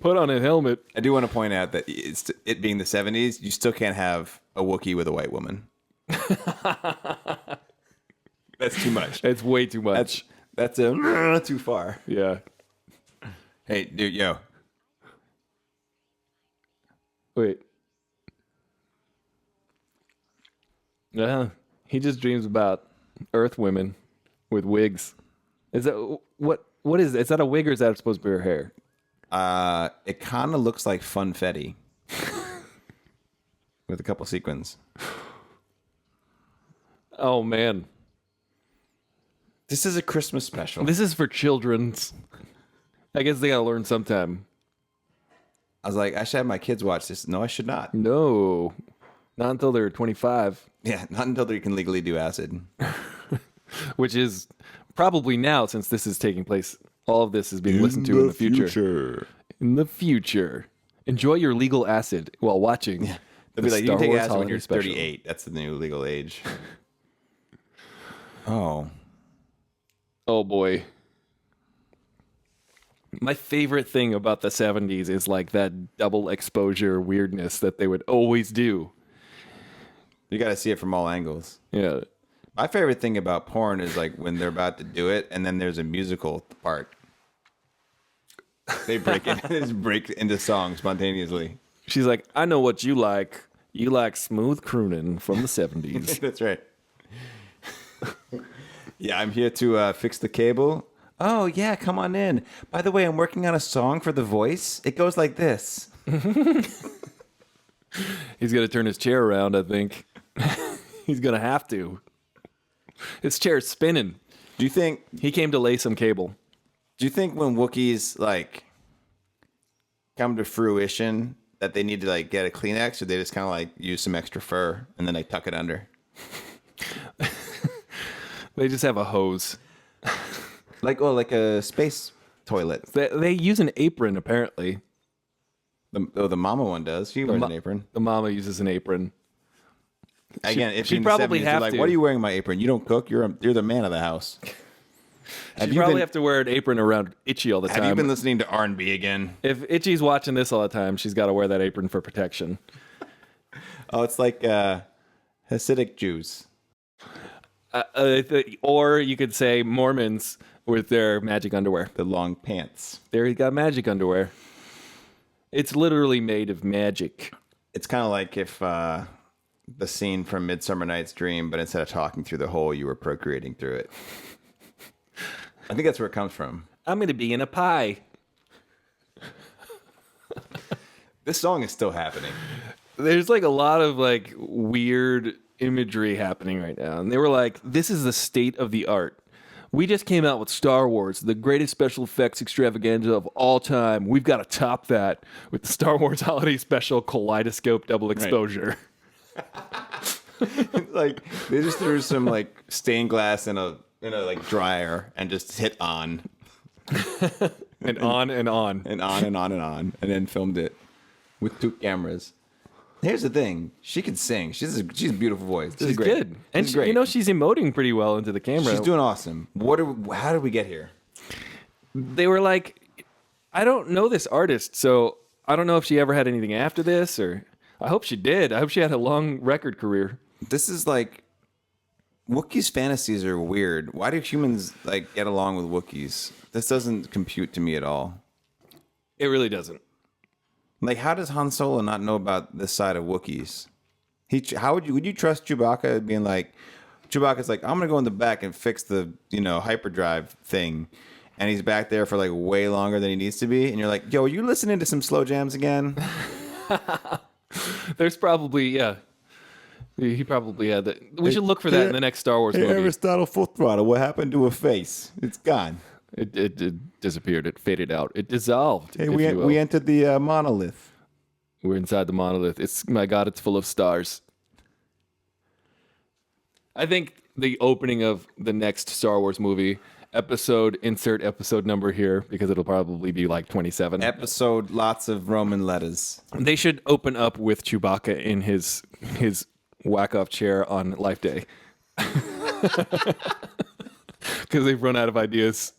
put on a helmet. I do want to point out that it being the 70s, you still can't have a Wookiee with a white woman. That's too much. It's way too much. That's too far. Yeah. Hey, dude, yo. Wait. He just dreams about Earth women with wigs. Is that what is it? Is that a wig or is that supposed to be her hair? It kind of looks like funfetti with a couple sequins. Oh man. This is a Christmas special. This is for children's. I guess they gotta learn sometime. I was like, I should have my kids watch this. No, I should not. No. Not until they're 25. Yeah, not until they can legally do acid. Which is probably now, since this is taking place. All of this is being listened to in the future. In the future. Enjoy your legal acid while watching. Yeah. They'll be like, you Star can take Wars acid when holiday you're special. 38. That's the new legal age. Oh. Oh boy. My favorite thing about the 70s is like that double exposure weirdness that they would always do. You got to see it from all angles. Yeah. My favorite thing about porn is like when they're about to do it and then there's a musical part. They break it, they just break into song spontaneously. She's like, I know what you like. You like smooth crooning from the 70s. That's right. Yeah, I'm here to fix the cable. Oh, yeah, come on in. By the way, I'm working on a song for The Voice. It goes like this. He's going to turn his chair around, I think. He's going to have to. His chair's spinning. Do you think He came to lay some cable. when Wookiees like come to fruition that they need to like get a Kleenex, or they just kind of like use some extra fur and then they tuck it under? They just have a hose. Like a space toilet. They use an apron, apparently. The mama one does. She wears an apron. The mama uses an apron. Again, if she'd in the probably 70s, have you're like, to. why are you wearing my apron? You don't cook. You're the man of the house. She'd probably have to wear an apron around Itchy all the time. Have you been listening to R&B again? If Itchy's watching this all the time, she's got to wear that apron for protection. Oh, it's like Hasidic Jews. Or you could say Mormons with their magic underwear. The long pants. There you got magic underwear. It's literally made of magic. It's kind of like if the scene from Midsummer Night's Dream, but instead of talking through the hole, you were procreating through it. I think that's where it comes from. I'm going to be in a pie. This song is still happening. There's like a lot of like weird imagery happening right now. And they were like, this is the state of the art. We just came out with Star Wars, the greatest special effects extravaganza of all time. We've got to top that with the Star Wars Holiday Special Kaleidoscope Double Exposure. Like they just threw some like stained glass in a like dryer and just hit on And on and on. and on and on and on, and then filmed it with 2 cameras. Here's the thing: she can sing. She's a beautiful voice. This She's is great. good. And This is great. you know, she's emoting pretty well into the camera. She's doing awesome. How did we get here? They were like, I don't know this artist, so I don't know if she ever had anything after this, or I hope she did. I hope she had a long record career. This is like Wookiees' fantasies are weird. Why do humans like get along with Wookiees? This doesn't compute to me at all. It really doesn't. Like, how does Han Solo not know about this side of Wookiees? How would you trust Chewbacca being like, Chewbacca's like, I'm gonna go in the back and fix the hyperdrive thing, and he's back there for like way longer than he needs to be, and you're like, yo, are you listening to some slow jams again? There's probably, he probably had that. We should look for that in the next Star Wars movie. Aristotle, full throttle. What happened to a face? It's gone. It disappeared. It faded out. It dissolved. Hey, if you will. we entered the monolith. We're inside the monolith. My God, it's full of stars. I think the opening of the next Star Wars movie, insert episode number here, because it'll probably be like 27. Episode, lots of Roman letters. They should open up with Chewbacca in his whack-off chair on Life Day. Because they've run out of ideas.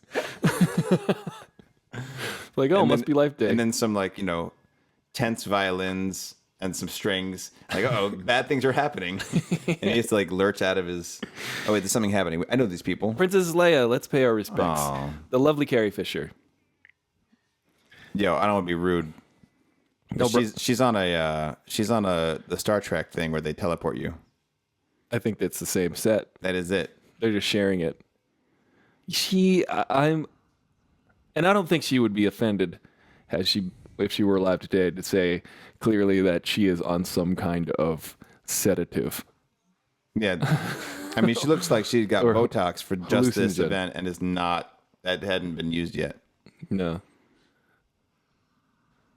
Like, oh, must be Life Day. And then some tense violins and some strings. Like, bad things are happening. And he has to lurch out of his. Oh wait, there's something happening. I know these people. Princess Leia, let's pay our respects. Aw. The lovely Carrie Fisher. Yo, I don't want to be rude. No, she's on the Star Trek thing where they teleport you. I think that's the same set. That is it. They're just sharing it. And I don't think she would be offended if she were alive today to say clearly that she is on some kind of sedative. Yeah. I mean, she looks like she got Or Botox for just this hallucinogen. event and that hadn't been used yet. No,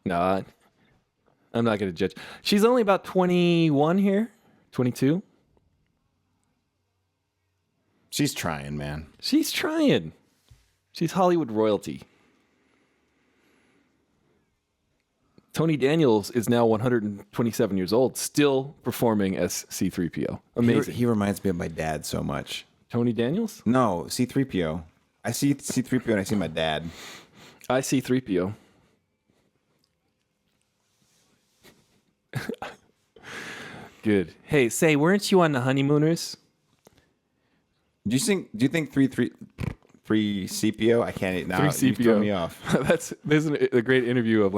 I'm not going to judge. She's only about 21 here, 22. She's trying, man. She's trying. She's Hollywood royalty. Tony Daniels is now 127 years old, still performing as C-3PO. Amazing. He reminds me of my dad so much. Tony Daniels? No, C-3PO. I see C-3PO and I see my dad. I see 3PO. Good. Hey, say, weren't you on the Honeymooners? Do you think 3CPO? I can't now. 3CPO. You threw me off. There's a great interview of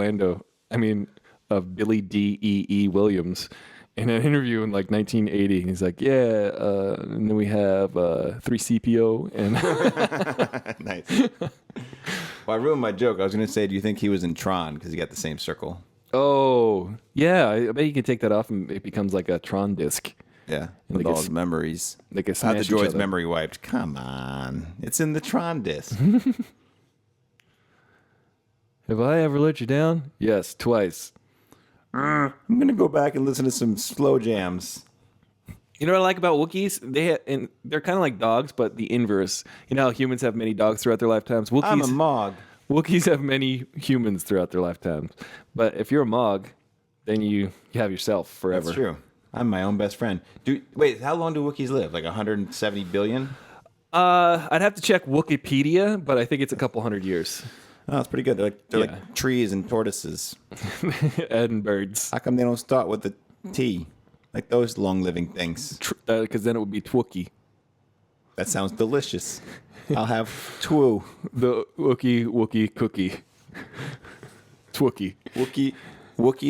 of Billy D.E.E. Williams in an interview in 1980. He's like, and then we have 3CPO and Nice. Well, I ruined my joke. I was going to say, do you think he was in Tron because he got the same circle? oh yeah, I bet you can take that off and it becomes like a Tron disc. Yeah, Like with a all s- his memories. Like a How'd smash the each droid's other. memory wiped? Come on. It's in the Tron disc. Have I ever let you down? Yes, twice. I'm going to go back and listen to some slow jams. You know what I like about Wookiees? They're kind of like dogs, but the inverse. You know how humans have many dogs throughout their lifetimes? I'm a Mog. Wookiees have many humans throughout their lifetimes. But if you're a Mog, then you have yourself forever. That's true. I'm my own best friend. Wait, how long do Wookiees live? Like 170 billion? I'd have to check Wikipedia, but I think it's a couple hundred years. Oh, that's pretty good. They're Yeah. like trees and tortoises. And birds. How come they don't start with the T? Like those long-living things. Because then it would be Twookie. That sounds delicious. I'll have two. The Wookie cookie. Twookie. Wookie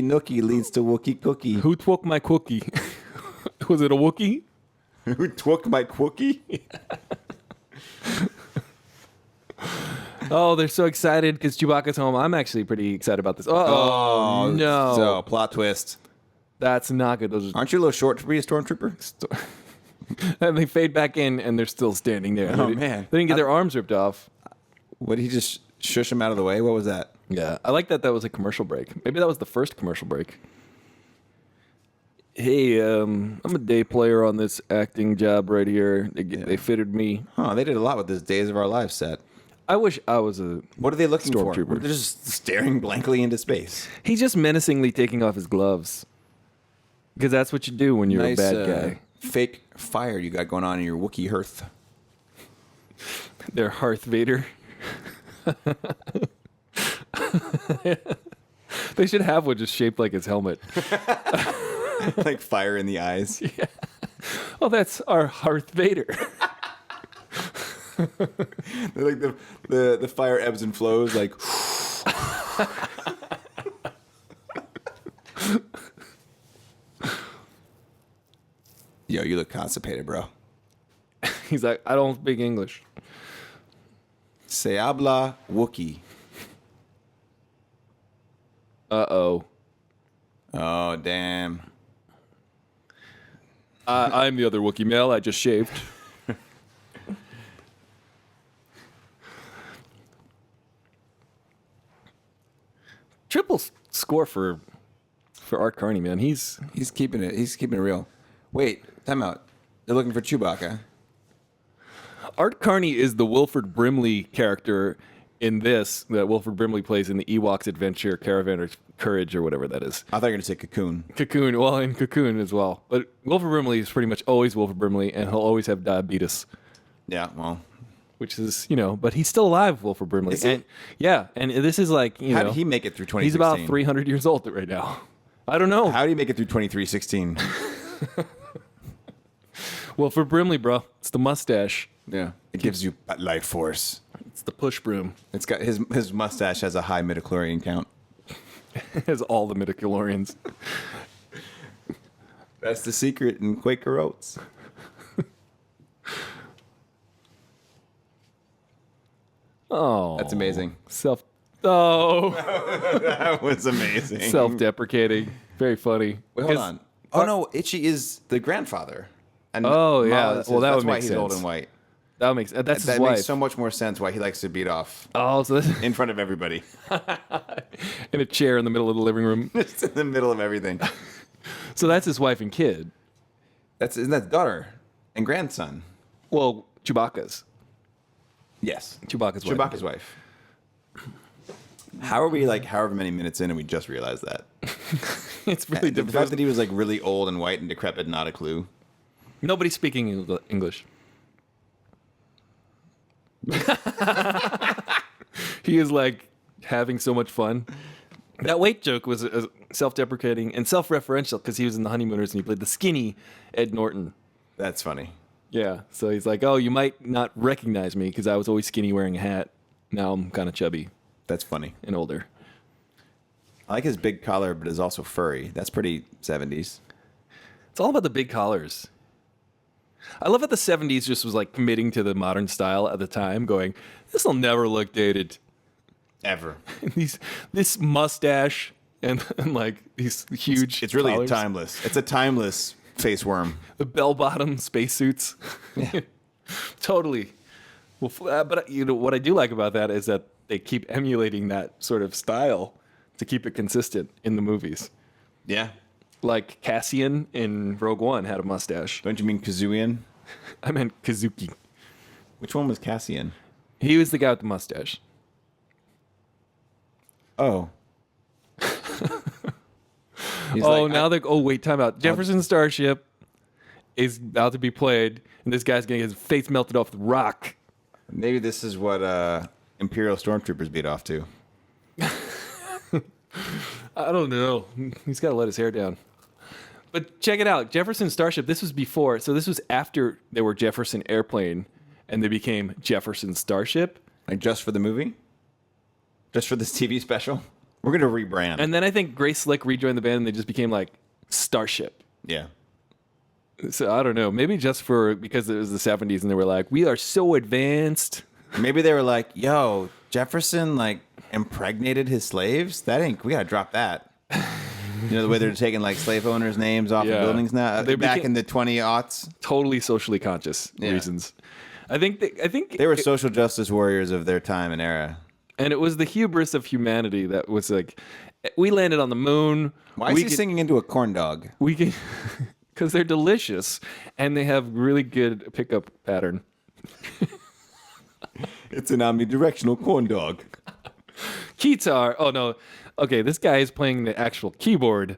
Nookie leads to Wookie Cookie. Who twook my cookie? Was it a Wookie? Who twooked my Wookie? Oh, they're so excited because Chewbacca's home. I'm actually pretty excited about this. Oh, no. So, plot twist. That's not good. Those are Aren't you a little short to be a stormtrooper? and they fade back in, and they're still standing there. Oh, man. They didn't get their arms ripped off. Would he just shush him out of the way? What was that? Yeah, I like that was a commercial break. Maybe that was the first commercial break. Hey, I'm a day player on this acting job right here. They fitted me. Oh, they did a lot with this Days of Our Lives set. I wish I was a. What are they looking for? Stormtrooper. They're just staring blankly into space. He's just menacingly taking off his gloves. Because that's what you do when you're Nice, a bad guy. fake fire you got going on in your Wookiee hearth. They're Hearth Vader. They should have one just shaped like his helmet. Like fire in the eyes. Yeah. Oh, that's our Hearth Vader. Like the fire ebbs and flows like Yo, you look constipated, bro. He's like, I don't speak English. Se habla Wookiee. Uh-oh. Oh, damn. I'm the other Wookiee male. I just shaved. Triple score for Art Carney, man. He's Keeping it real. Wait, time out. They're looking for Chewbacca. Art Carney is the Wilford Brimley character in this that Wilford Brimley plays in the Ewoks Adventure Caravan of Courage or whatever that is. I thought you were going to say Cocoon. Cocoon, well, in Cocoon as well. But Wilford Brimley is pretty much always Wilford Brimley, and he'll always have diabetes, Yeah, well. which is, but he's still alive, Wilford Brimley. Is he? And yeah, and this is like, How did he make it through 2016? he's about 300 years old right now. I don't know. How did he make it through 2316? Wilford Brimley, bro. It's the mustache. Yeah. It gives you life force. It's the push broom. It's got his mustache has a high midichlorian count. It has all the midichlorians. That's the secret in Quaker Oats. Oh. That's amazing. That was amazing. Self-deprecating. Very funny. Wait, hold on. Oh no, Itchy is the grandfather. And Oh, yeah. Mala is Well, that that's would why make he's old sense. and white. That makes that's his That wife. makes so much more sense why he likes to beat off Oh, so that's in front of everybody. in a chair in the middle of the living room. Just in the middle of everything. So that's his wife and kid. Isn't that daughter and grandson? Well, Chewbacca's. Yes. Chewbacca's wife. Chewbacca's wife. How are we like however many minutes in and we just realized that? It's really The fact difficult. that he was like really old and white and decrepit, not a clue. Nobody's speaking English. He is like having so much fun. That weight joke was self-deprecating and self-referential because he was in The Honeymooners and he played the skinny Ed Norton. That's funny. Yeah, so he's like, oh, you might not recognize me because I was always skinny wearing a hat. Now I'm kind of chubby That's funny. and older. I like his big collar, but is also furry. That's pretty 70s. It's all about the big collars. I love that the 70s just was like committing to the modern style at the time, going, this will never look dated. Ever. This mustache and like these huge It's really collars. timeless. It's a timeless face worm. The bell-bottom spacesuits. Yeah. Totally. Well, but what I do like about that is that they keep emulating that sort of style to keep it consistent in the movies. Yeah. Like Cassian in Rogue One had a mustache. Don't you mean Kazuian? I meant Kazuki. Which one was Cassian? He was the guy with the mustache. Oh. Wait, time out. Jefferson Starship is about to be played, and this guy's getting his face melted off the rock. Maybe this is what Imperial Stormtroopers beat off to. I don't know. He's got to let his hair down. But check it out. Jefferson Starship, this was before. So this was after they were Jefferson Airplane, and they became Jefferson Starship. Like just for the movie? Just for this TV special? We're going to rebrand. And then I think Grace Slick rejoined the band, and they just became like Starship. yeah. So I don't know. Maybe just because it was the 70s, and they were like, we are so advanced. Maybe they were like, yo, Jefferson like impregnated his slaves? We got to drop that. You know, the way they're taking like slave owners' names off Yeah. of buildings now? They Back became- in the 20-aughts? Totally socially conscious Yeah. reasons. I think They were social justice warriors of their time and era. And it was the hubris of humanity that was like, we landed on the moon. Why is he singing into a corn dog? We can, because they're delicious and they have really good pickup pattern. It's an omnidirectional corn dog. Guitar. Oh no. Okay, this guy is playing the actual keyboard.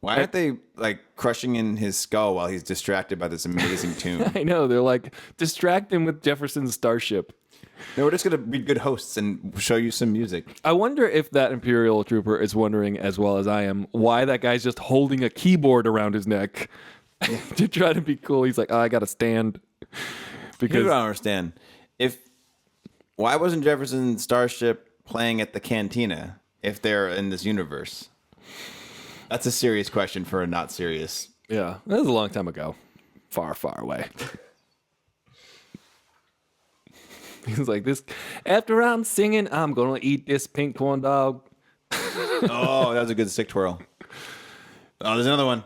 Why aren't they like crushing in his skull while he's distracted by this amazing tune? I know. They're like, distract him with Jefferson's Starship. No, we're just gonna be good hosts and show you some music. I wonder if that Imperial Trooper is wondering, as well as I am, why that guy's just holding a keyboard around his neck to try to be cool. He's like, oh, I got to stand. Here's what I don't understand. Why wasn't Jefferson Starship playing at the cantina if they're in this universe? That's a serious question for a not serious. Yeah, that was a long time ago. Far, far away. He's like, this. After I'm singing, I'm going to eat this pink corn dog. Oh, that was a good stick twirl. Oh, there's another one.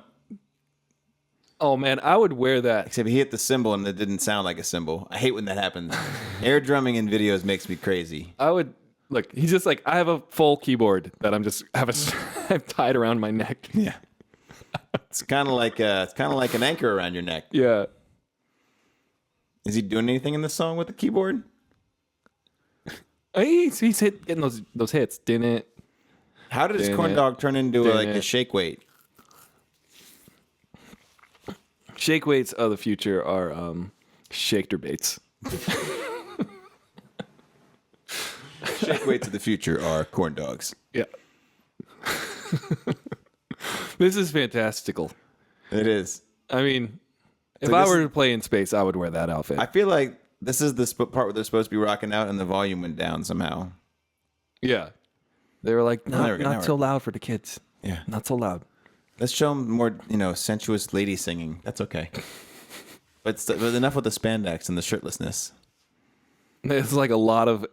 Oh, man, I would wear that. Except he hit the cymbal and it didn't sound like a cymbal. I hate when that happens. Air drumming in videos makes me crazy. I would. Look, he's just like, I have a full keyboard that I've tied around my neck. Yeah. It's kind of like an anchor around your neck. Yeah. Is he doing anything in the song with the keyboard? He's getting those hits, didn't it? How did his corn dog turn into a shake weight? Shake weights of the future are shaker baits. Shake weights of the future are corn dogs. Yeah. This is fantastical. It is. I mean, if I were to play in space, I would wear that outfit. I feel like this is the part where they're supposed to be rocking out and the volume went down somehow. Yeah. They were like, there we go, not so loud for the kids. Yeah. Not so loud. Let's show them more, sensuous lady singing. That's okay. But enough with the spandex and the shirtlessness. There's like a lot of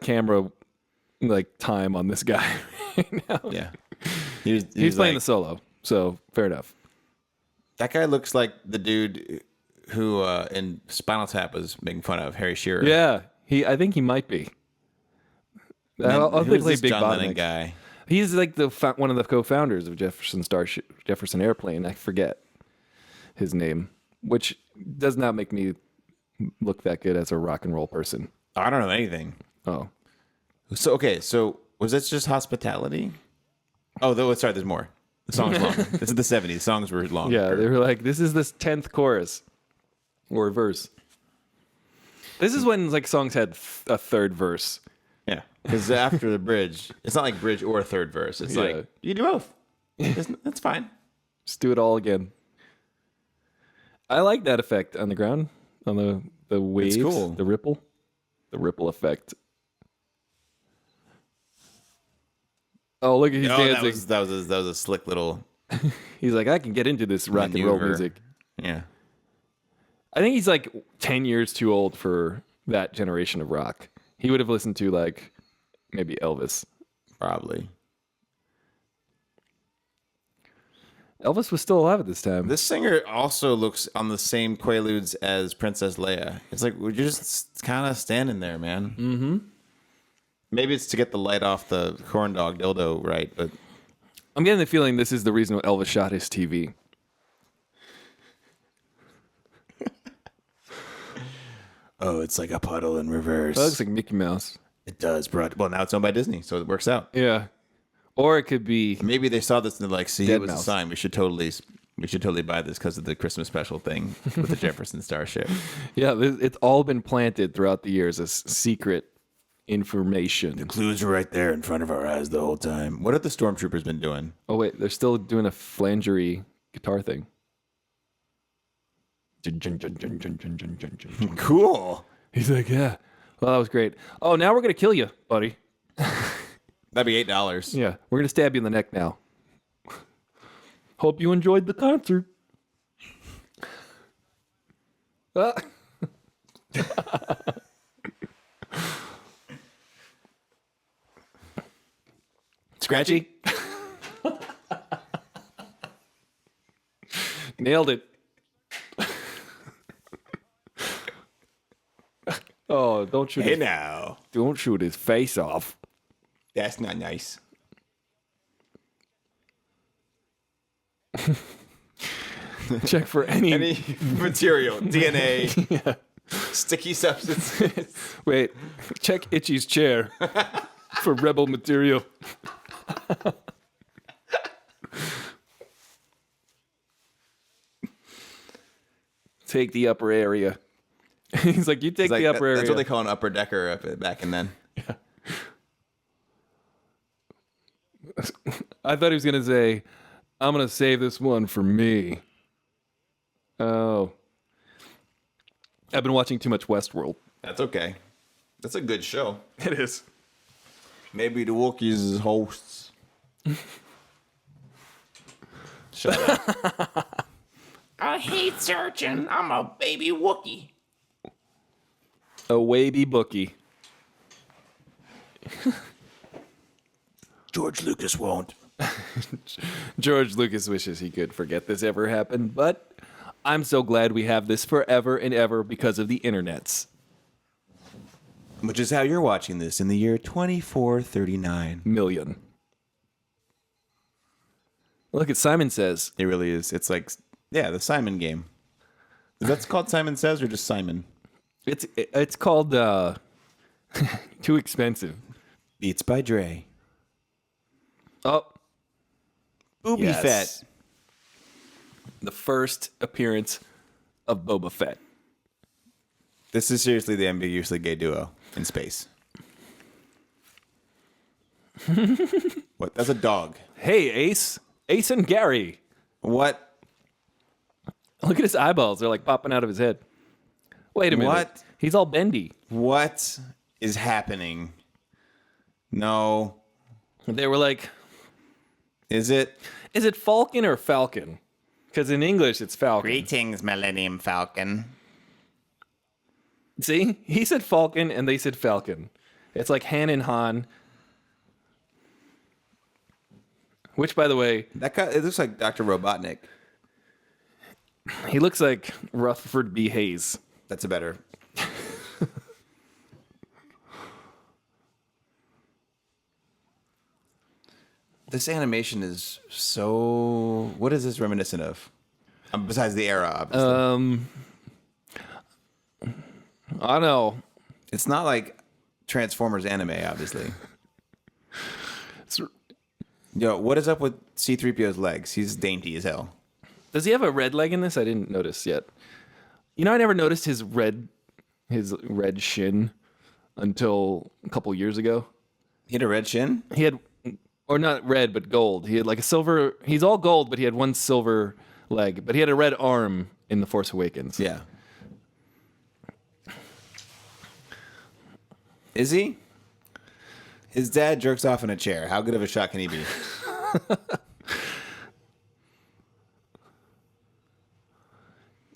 camera like time on this guy right now. Yeah. He's playing the solo, so fair enough. That guy looks like the dude who in Spinal Tap was making fun of, Harry Shearer. Yeah, I think he might be. Who's this John Lennon guy? He's like one of the co-founders of Jefferson Airplane. I forget his name, which does not make me look that good as a rock and roll person. I don't know anything. Oh, so was this just Hospitality? Oh, sorry, there's more. The song's long. This is the 70s. Songs were long. Yeah, they were like, this is this 10th chorus or verse. This is when like songs had a third verse. Yeah, because after the bridge, it's not like bridge or third verse. It's like, you do both. That's fine. Just do it all again. I like that effect on the ground, on the waves. It's cool. The ripple effect. Oh, look, he's dancing. That was a slick little. He's like, I can get into this rock and roll music. Yeah. I think he's like 10 years too old for that generation of rock. He would have listened to like maybe Elvis. Probably. Elvis was still alive at this time. This singer also looks on the same quaaludes as Princess Leia. It's like, we're just kind of standing there, man. Mm-hmm. Maybe it's to get the light off the corn dog dildo right, but I'm getting the feeling this is the reason why Elvis shot his TV. Oh, it's like a puddle in reverse. That looks like Mickey Mouse. It does, bro. Well, now it's owned by Disney, so it works out. Yeah. Or it could be. Maybe they saw this and they're like, see, Dead it was Mouse. a sign. We should totally buy this because of the Christmas special thing with the Jefferson Starship. Yeah, it's all been planted throughout the years as secret information. The clues were right there in front of our eyes the whole time. What have the stormtroopers been doing? Oh, wait, they're still doing a flangery guitar thing. Cool. He's like, yeah. Well, that was great. Oh, now we're going to kill you, buddy. That'd be $8. Yeah, we're going to stab you in the neck now. Hope you enjoyed the concert. Scratchy. Nailed it. Oh, don't shoot Hey his, now. Don't shoot his face off. That's not nice. Check for any material, DNA, sticky substances. Wait, check Itchy's chair for rebel material. Take the upper area. He's like, you take the upper area. That's what they call an upper decker back in then. Yeah. I thought he was going to say, I'm going to save this one for me. Oh. I've been watching too much Westworld. That's okay. That's a good show. It is. Maybe the Wookiees is hosts. Shut up. I hate searching. I'm a baby Wookie. A wavy bookie. George Lucas won't. George Lucas wishes he could forget this ever happened, but I'm so glad we have this forever and ever because of the internets. Which is how you're watching this in the year 2439. Million. Look at Simon Says. It really is. It's like, yeah, the Simon game. Is that called Simon Says or just Simon? It's called Too Expensive. Beats by Dre. Oh. Booby Yes. Fett. The first appearance of Boba Fett. This is seriously the ambiguously gay duo in space. What? That's a dog. Hey, Ace. Ace and Gary. What? Look at his eyeballs. They're like popping out of his head. Wait a minute. What? He's all bendy. What is happening? No. They were like, Is it? is it Falcon or Falcon? Because in English, it's Falcon. Greetings, Millennium Falcon. See? He said Falcon and they said Falcon. It's like Han and Han. Which, by the way, That guy, it looks like Dr. Robotnik. he looks like Rutherford B. Hayes. That's a better. This animation is so. What is this reminiscent of? Besides the era, obviously. I know. It's not like Transformers anime, obviously. Yo, what is up with C-3PO's legs? He's dainty as hell. Does he have a red leg in this? I didn't notice yet. You know, I never noticed his red shin until a couple years ago. He had a red shin? He had, or not red, but gold. He had like a silver. He's all gold, but he had one silver leg. But he had a red arm in The Force Awakens. Yeah. Is he? His dad jerks off in a chair. How good of a shot can he be?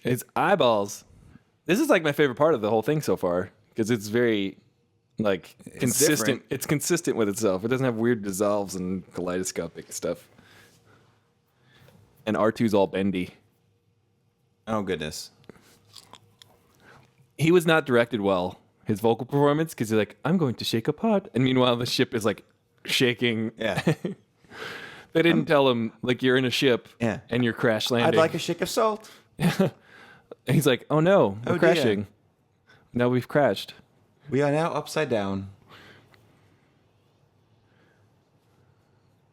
His eyeballs. This is like my favorite part of the whole thing so far because it's very like consistent. different. It's consistent with itself. It doesn't have weird dissolves and kaleidoscopic stuff. And R2's all bendy. Oh, goodness. He was not directed well. His vocal performance, because he's like, I'm going to shake a pot. And meanwhile, the ship is like shaking. Yeah. They didn't tell him, like, you're in a ship Yeah. and you're crash landing. I'd like a shake of salt. And he's like, oh no, we're Oh, dear. crashing. Now we've crashed. We are now upside down.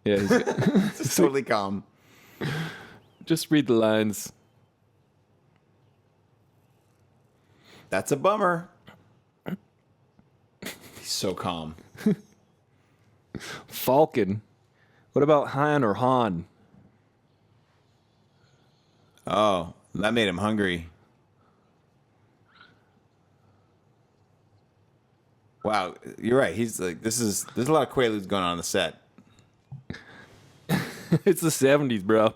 Yeah, he's, It's totally calm. just read the lines. That's a bummer. He's so calm. Falcon. What about Han or Han? Oh, that made him hungry. Wow, you're right. He's like, there's a lot of Quaaludes going on the set. It's the 70s, bro.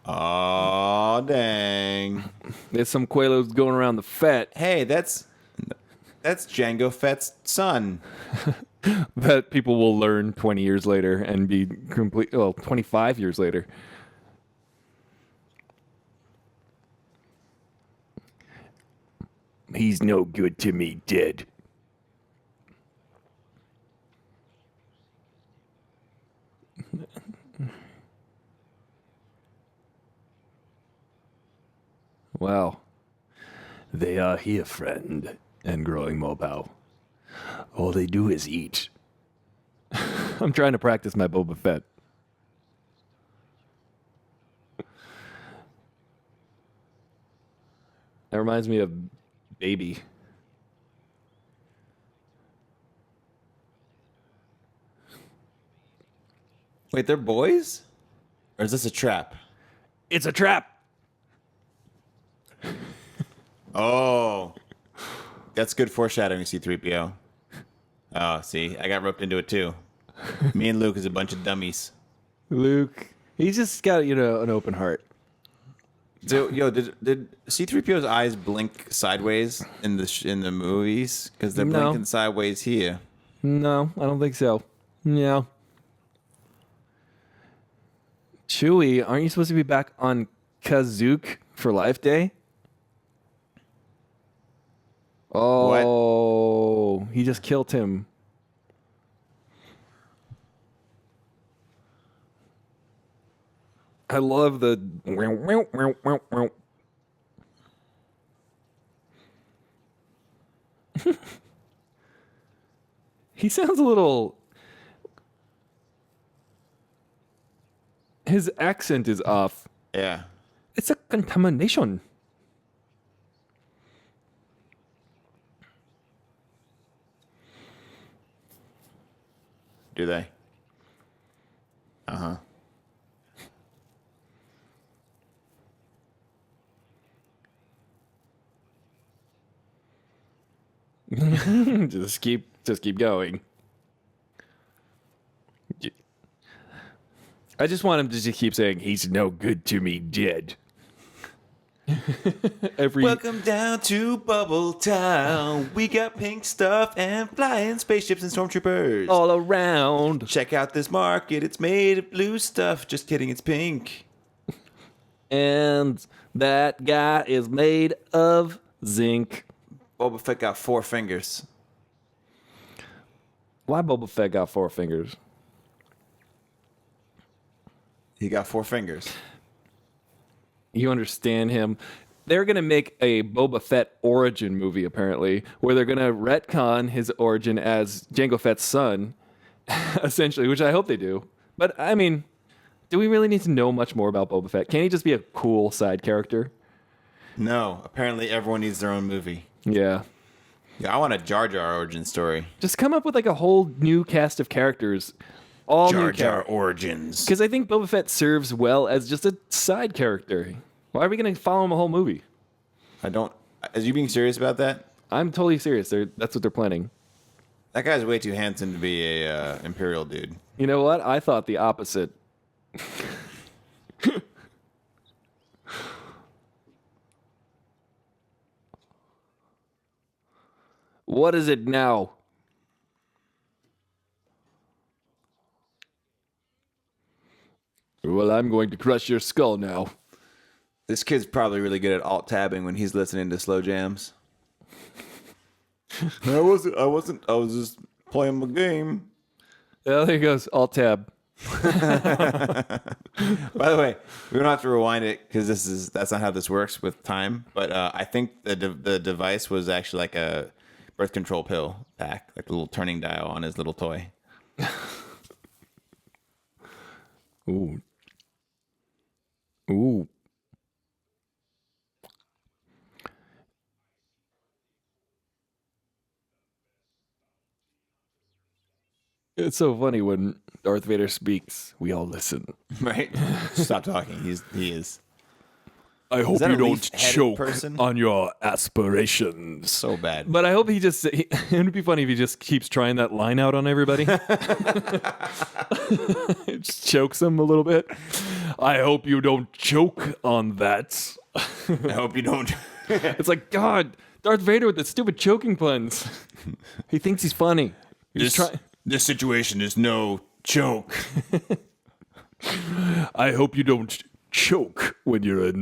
Oh, dang. There's some Quaaludes going around the Fett Hey, that's Django Fett's son. that people will learn 20 years later and be 25 years later. He's no good to me, dead. Well, they are here, friend, and growing mobile. All they do is eat. I'm trying to practice my Boba Fett. That reminds me of Baby. Wait, they're boys? Or is this a trap? It's a trap! Oh. That's good foreshadowing, C-3PO. Oh, see, I got roped into it too. Me and Luke is a bunch of dummies. Luke, he's just got, an open heart. So, did C-3PO's eyes blink sideways in the movies? Because they're No. blinking sideways here. No, I don't think so. No. Chewie, aren't you supposed to be back on Kazook for Life Day? Oh, he just killed him. I love the. He sounds a little. His accent is off. Yeah. It's a contamination. Do they? Uh-huh. just keep going. I just want him to just keep saying he's no good to me, dead. Welcome down to Bubble Town. We got pink stuff and flying spaceships and stormtroopers. all around. Check out this market. It's made of blue stuff. Just kidding, it's pink. And that guy is made of zinc. Boba Fett got 4 fingers. Why Boba Fett got 4 fingers? He got 4 fingers. You understand him. They're going to make a Boba Fett origin movie, apparently, where they're going to retcon his origin as Jango Fett's son, essentially, which I hope they do. But, I mean, do we really need to know much more about Boba Fett? Can't he just be a cool side character? No, apparently everyone needs their own movie. Yeah. Yeah, I want a Jar Jar origin story. Just come up with, like, a whole new cast of characters. All Jar new Jar characters. origins. Because I think Boba Fett serves well as just a side character. Why are we going to follow him a whole movie? I don't... Is you being serious about that? I'm totally serious. That's what they're planning. That guy's way too handsome to be a Imperial dude. You know what? I thought the opposite. What is it now? Well, I'm going to crush your skull now. This kid's probably really good at alt-tabbing when he's listening to slow jams. I was just playing my game. Oh, there he goes. Alt tab. By the way, we don't have to rewind it because that's not how this works with time. But I think the device was actually like a birth control pill pack, like a little turning dial on his little toy. Ooh. Ooh. It's so funny when Darth Vader speaks, we all listen. Right? Stop talking. He is. I hope that you a don't leaf-headed choke person? on your aspirations. So bad. But I hope it would be funny if he just keeps trying that line out on everybody. It just chokes them a little bit. I hope you don't choke on that. I hope you don't. It's like, God, Darth Vader with the stupid choking puns. He thinks he's funny. This situation is no joke. I hope you don't choke when you're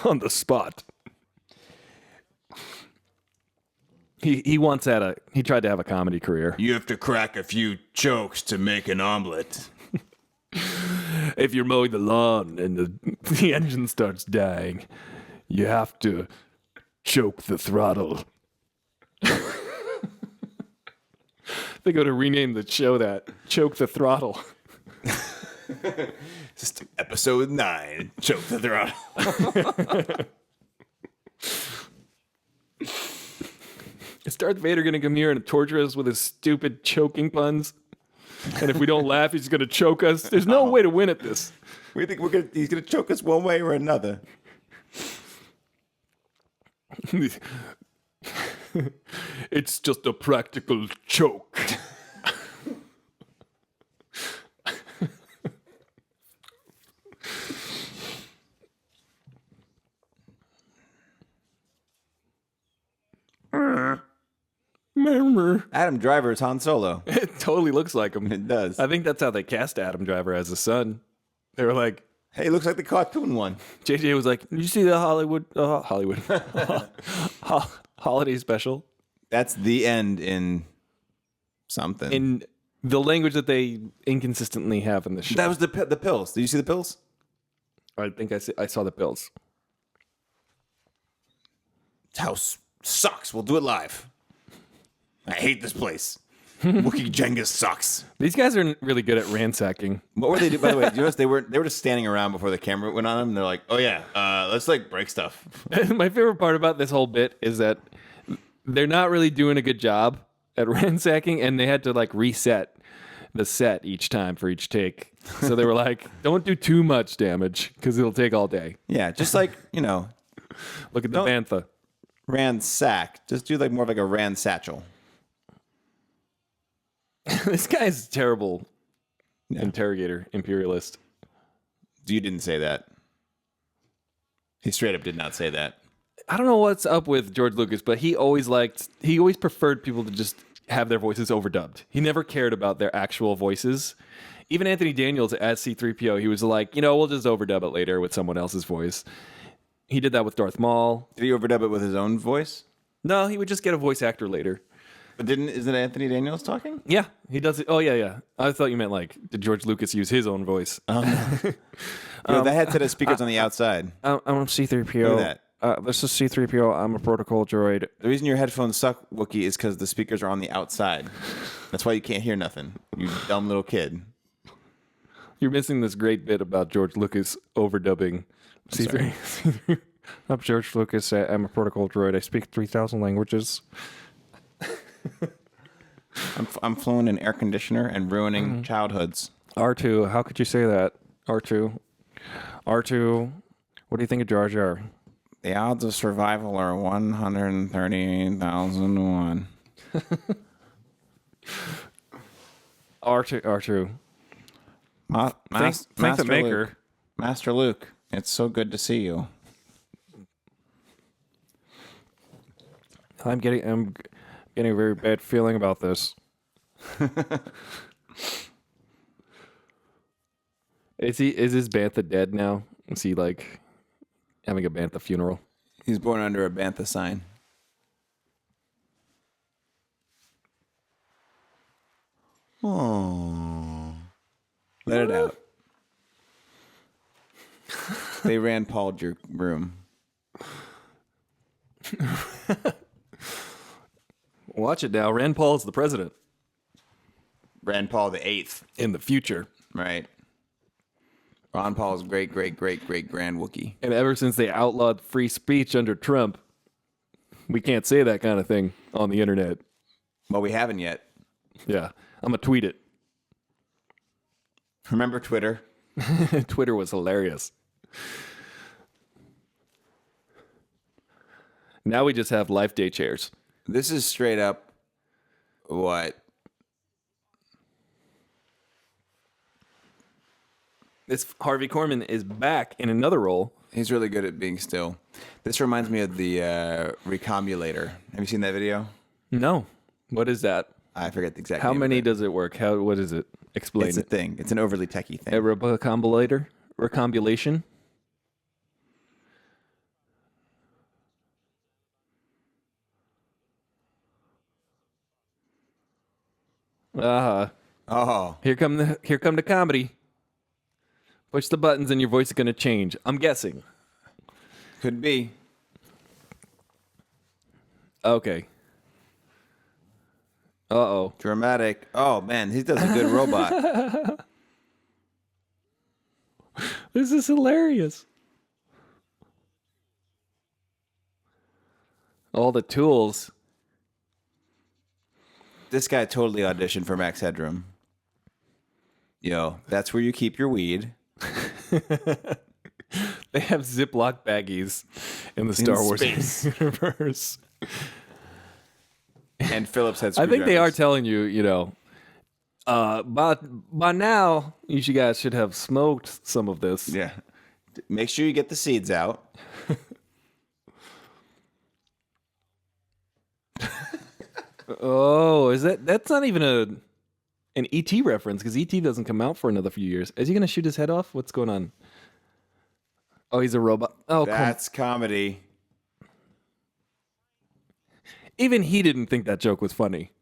on the spot. He tried to have a comedy career. You have to crack a few chokes to make an omelet. If you're mowing the lawn and the engine starts dying, You have to choke the throttle. They go to rename the show that Choke the Throttle. Just episode 9. Choke the throttle. Is Darth Vader going to come here and torture us with his stupid choking puns? And if we don't laugh, he's going to choke us. There's no way to win at this. We think he's gonna choke us one way or another. It's just a practical choke. Adam Driver is Han Solo. It totally looks like him. It does. I think that's how they cast Adam Driver as a son. They were like, Hey, looks like the cartoon one. JJ was like, did you see the Hollywood holiday special? That's the end in something. In the language that they inconsistently have in the show. That was the pills. Did you see the pills? I think I saw the pills. This house sucks. We'll do it live. I hate this place. Wookiee Jenga sucks. These guys are really good at ransacking. What were they doing? By the way, do you notice they were just standing around before the camera went on them? And they're like, oh yeah, let's like break stuff. My favorite part about this whole bit is that they're not really doing a good job at ransacking, and they had to like reset the set each time for each take. So they were like, don't do too much damage because it'll take all day. Yeah, just like, Look at the bantha. ransack. Just do like more of like a ransatchel. This guy's a terrible interrogator, imperialist. You didn't say that. He straight up did not say that. I don't know what's up with George Lucas, but he always preferred people to just have their voices overdubbed. He never cared about their actual voices. Even Anthony Daniels as C-3PO, he was like, we'll just overdub it later with someone else's voice. He did that with Darth Maul. Did he overdub it with his own voice? No, he would just get a voice actor later. But isn't it Anthony Daniels talking? Yeah, he does it. Oh, yeah. I thought you meant like, did George Lucas use his own voice? That headset has speakers on the outside. I'm C-3PO. Look at that. This is C-3PO. I'm a protocol droid. The reason your headphones suck, Wookiee, is because the speakers are on the outside. That's why you can't hear nothing. You dumb little kid. You're missing this great bit about George Lucas overdubbing C-3. I'm George Lucas. I'm a protocol droid. I speak 3,000 languages. I'm fluent in air conditioner and ruining childhoods. R2, how could you say that? R2, what do you think of Jar Jar? The odds of survival are 138,001. R2. Master the maker. Luke. Master Luke, it's so good to see you. I'm getting a very bad feeling about this. Is his Bantha dead now? Is he like having a Bantha funeral? He's born under a Bantha sign. Oh, let it out. They Rand Paul'd your room. Watch it now. Rand Paul's the president Rand Paul the Eighth, in the future. right? Ron Paul's great grand Wookiee. And ever since they outlawed free speech under Trump, we can't say that kind of thing on the internet. Well, we haven't yet. Yeah, I'm going to tweet it. Remember Twitter? Twitter was hilarious. Now we just have Life Day chairs. This is straight up what? This Harvey Korman is back in another role. He's really good at being still. This reminds me of the Recombulator. Have you seen that video? No. What is that? I forget the exact How name of many it. does it work? What is it? Explain It's a it. thing. It's an overly techie thing. A recombulator? Recombulation? Oh, Here come the comedy. Push the buttons and your voice is going to change. I'm guessing. Could be. Okay. Uh-oh. Dramatic. Oh, man, he does a good robot. This is hilarious. All the tools. This guy totally auditioned for Max Headroom. Yo, that's where you keep your weed. They have Ziploc baggies in the Star Wars space. universe. And Phillips had I think they are screwdrivers. telling you, by now, you guys should have smoked some of this. Yeah. Make sure you get the seeds out. Oh, that's not even an ET reference because ET doesn't come out for another few years. Is he going to shoot his head off? What's going on? Oh, he's a robot. Oh, That's comedy. even he didn't think that joke was funny.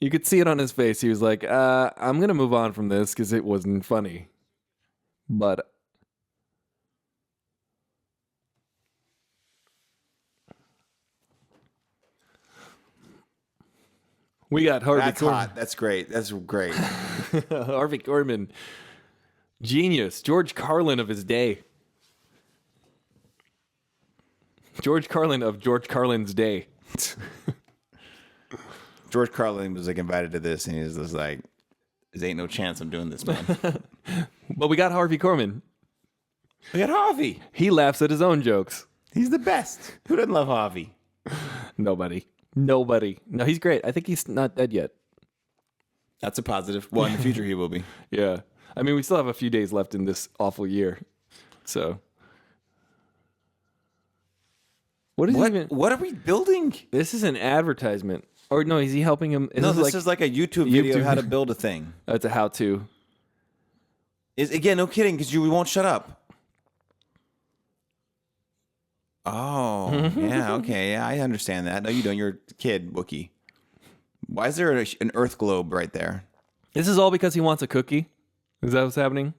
You could see it on his face. He was like, I'm going to move on from this because it wasn't funny. But we got Harvey That's Korman. hot. That's great. That's great. Harvey Korman. Genius. George Carlin of his day. George Carlin of George Carlin's day. George Carlin was like invited to this, and he was just like, "There ain't no chance I'm doing this, man." But we got Harvey Korman. We got Harvey. He laughs at his own jokes. He's the best. Who doesn't love Harvey? Nobody. No, he's great. I think he's not dead yet. That's a positive. Well, in the future, he will be. Yeah. I mean, we still have a few days left in this awful year. So. What is even? What are we building? This is an advertisement. Or no, is he helping him? No, this is like a YouTube video of how to build a thing. That's a how-to. Again, no kidding, because you won't shut up. Oh, yeah, okay, yeah, I understand that. No, you don't. You're a kid, Wookie. Why is there an Earth globe right there? This is all because he wants a cookie? Is that what's happening?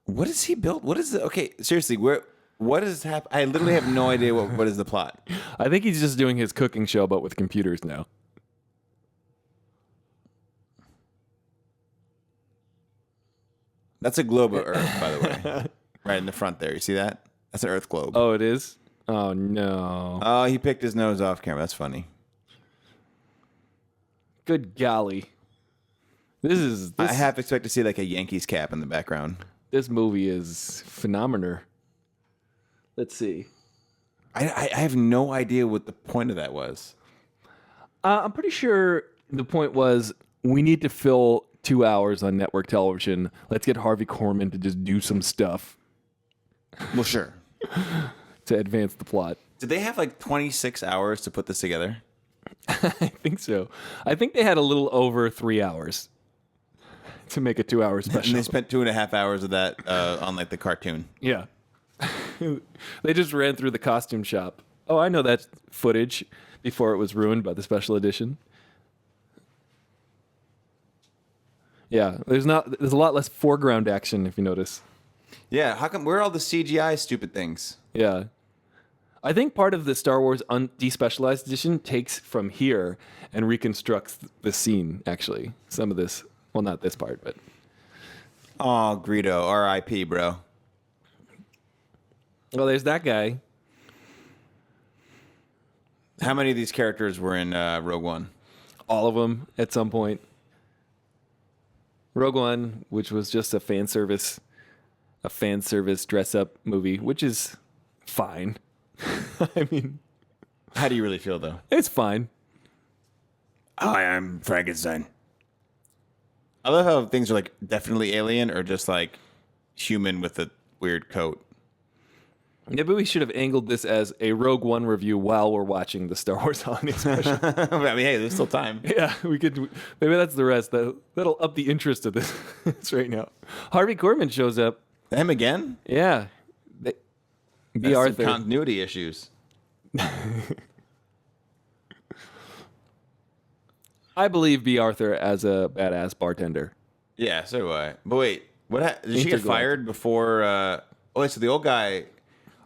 What does he build? What is it? Okay, seriously, what is happening? I literally have no idea what is the plot. I think he's just doing his cooking show, but with computers now. That's a globe of Earth, by the way. Right in the front there. You see that? That's an Earth globe. Oh, it is? Oh, no. Oh, he picked his nose off camera. That's funny. Good golly. This I half expect to see like a Yankees cap in the background. This movie is phenomenal. Let's see. I have no idea what the point of that was. I'm pretty sure the point was we need to fill 2 hours on network television. Let's get Harvey Korman to just do some stuff Well, sure. to advance the plot. Did they have like 26 hours to put this together? I think so. I think they had a little over 3 hours to make a 2 hour And special. they spent 2.5 hours of that on like the cartoon. Yeah. They just ran through the costume shop. Oh, I know that footage before it was ruined by the special edition. Yeah, there's a lot less foreground action if you notice. Yeah, how come? Where are all the CGI stupid things? Yeah. I think part of the Star Wars despecialized edition takes from here and reconstructs the scene, actually. Some of this, well, not this part, but. Oh, Greedo, R.I.P., bro. Well, there's that guy. How many of these characters were in Rogue One? All of them at some point. Rogue One, which was just a fan service dress up movie, which is fine. I mean, How do you really feel, though? it's fine. I am Frankenstein. I love how things are like definitely alien or just like human with a weird coat. Maybe we should have angled this as a Rogue One review while we're watching the Star Wars Holiday Special. I mean, hey, there's still time. Yeah, we could. Maybe that's the rest. That'll up the interest of this right now. Harvey Korman shows up. Him again? Yeah. B. That's some Arthur. continuity issues. I believe B. Arthur as a badass bartender. Yeah, so do I. But wait, did she get Intergalactic. fired before? Oh, wait, so the old guy.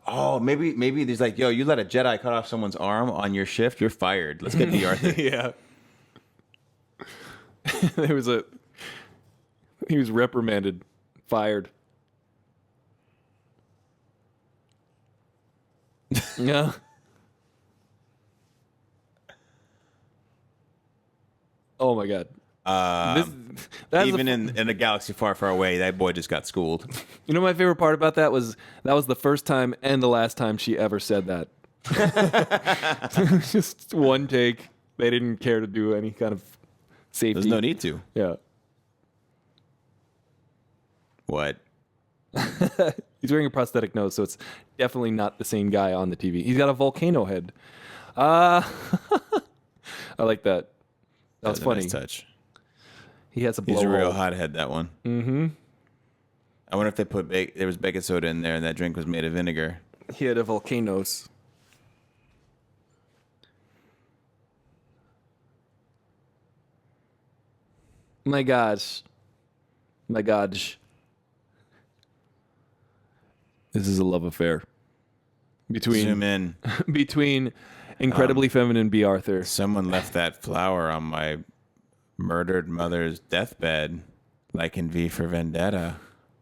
Oh, maybe there's like, yo, you let a Jedi cut off someone's arm on your shift, you're fired. Let's get the Arthur. Yeah. He was reprimanded, fired. Yeah. Oh my God. That's Even in a galaxy far, far away, that boy just got schooled. You know, my favorite part about that was the first time and the last time she ever said that. Just one take. They didn't care to do any kind of safety. There's no need to. Yeah. What? He's wearing a prosthetic nose, so it's definitely not the same guy on the TV. He's got a volcano head. I like that. That's funny. A nice touch. He has a He's a real blowhole. hothead, that one. Mm-hmm. I wonder if they put there was baking soda in there and that drink was made of vinegar. He had a volcanoes. My gosh. My gosh. This is a love affair. Zoom in. Between incredibly feminine B. Arthur. Someone left that flower on my murdered mother's deathbed, like in V for Vendetta.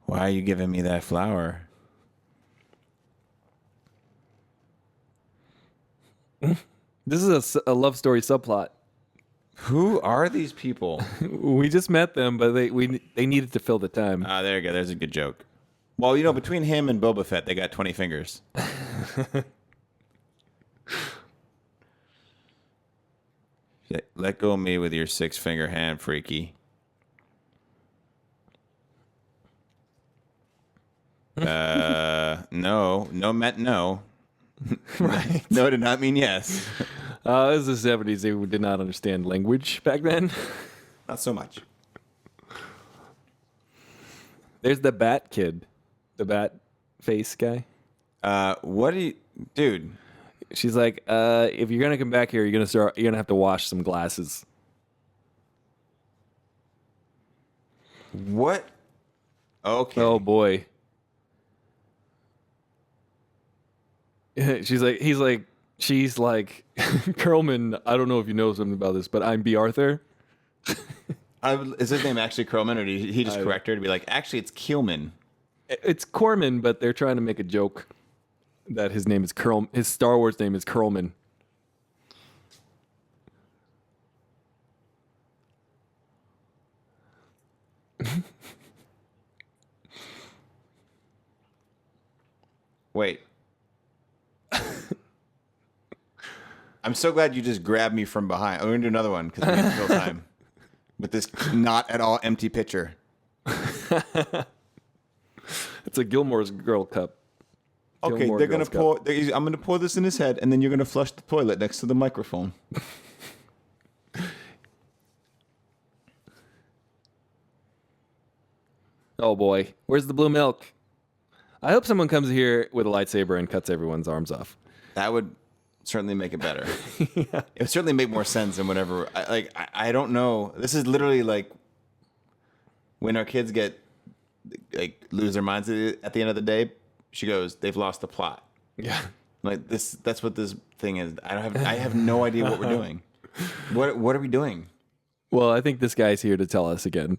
Why are you giving me that flower? This is a love story subplot. Who are these people? We just met them, but they needed to fill the time. Ah, there you go. There's a good joke. Well, you know, between him and Boba Fett, they got 20 fingers. Let go of me with your 6-finger hand, freaky. No meant no. Right. No did not mean yes. This is the 70s. They did not understand language back then. Not so much. There's the Bat Kid. The Bat face guy. What do you... Dude. She's like, if you're gonna come back here, you're gonna have to wash some glasses. What? Okay. Oh boy. She's like, Curlman, I don't know if you know something about this, but I'm B. Arthur. Is his name actually Crowman, or did he just correct her to be like, actually, it's Keelman? It's Corman, but they're trying to make a joke that his name is his Star Wars name is Curlman. Wait. I'm so glad you just grabbed me from behind. I'm going to do another one because we need to fill time with this not at all empty pitcher. It's a Gilmore's Girl cup. Okay, Gilmore they're going to Girls pour... I'm going to pour this in his head, and then you're going to flush the toilet next to the microphone. Oh boy, where's the blue milk? I hope someone comes here with a lightsaber and cuts everyone's arms off. That would certainly make it better. Yeah. It would certainly make more sense than whatever. I don't know. This is literally like when our kids lose their minds at the end of the day. She goes, "They've lost the plot." Yeah, like this. That's what this thing is. I have no idea what we're doing. What are we doing? Well, I think this guy's here to tell us again.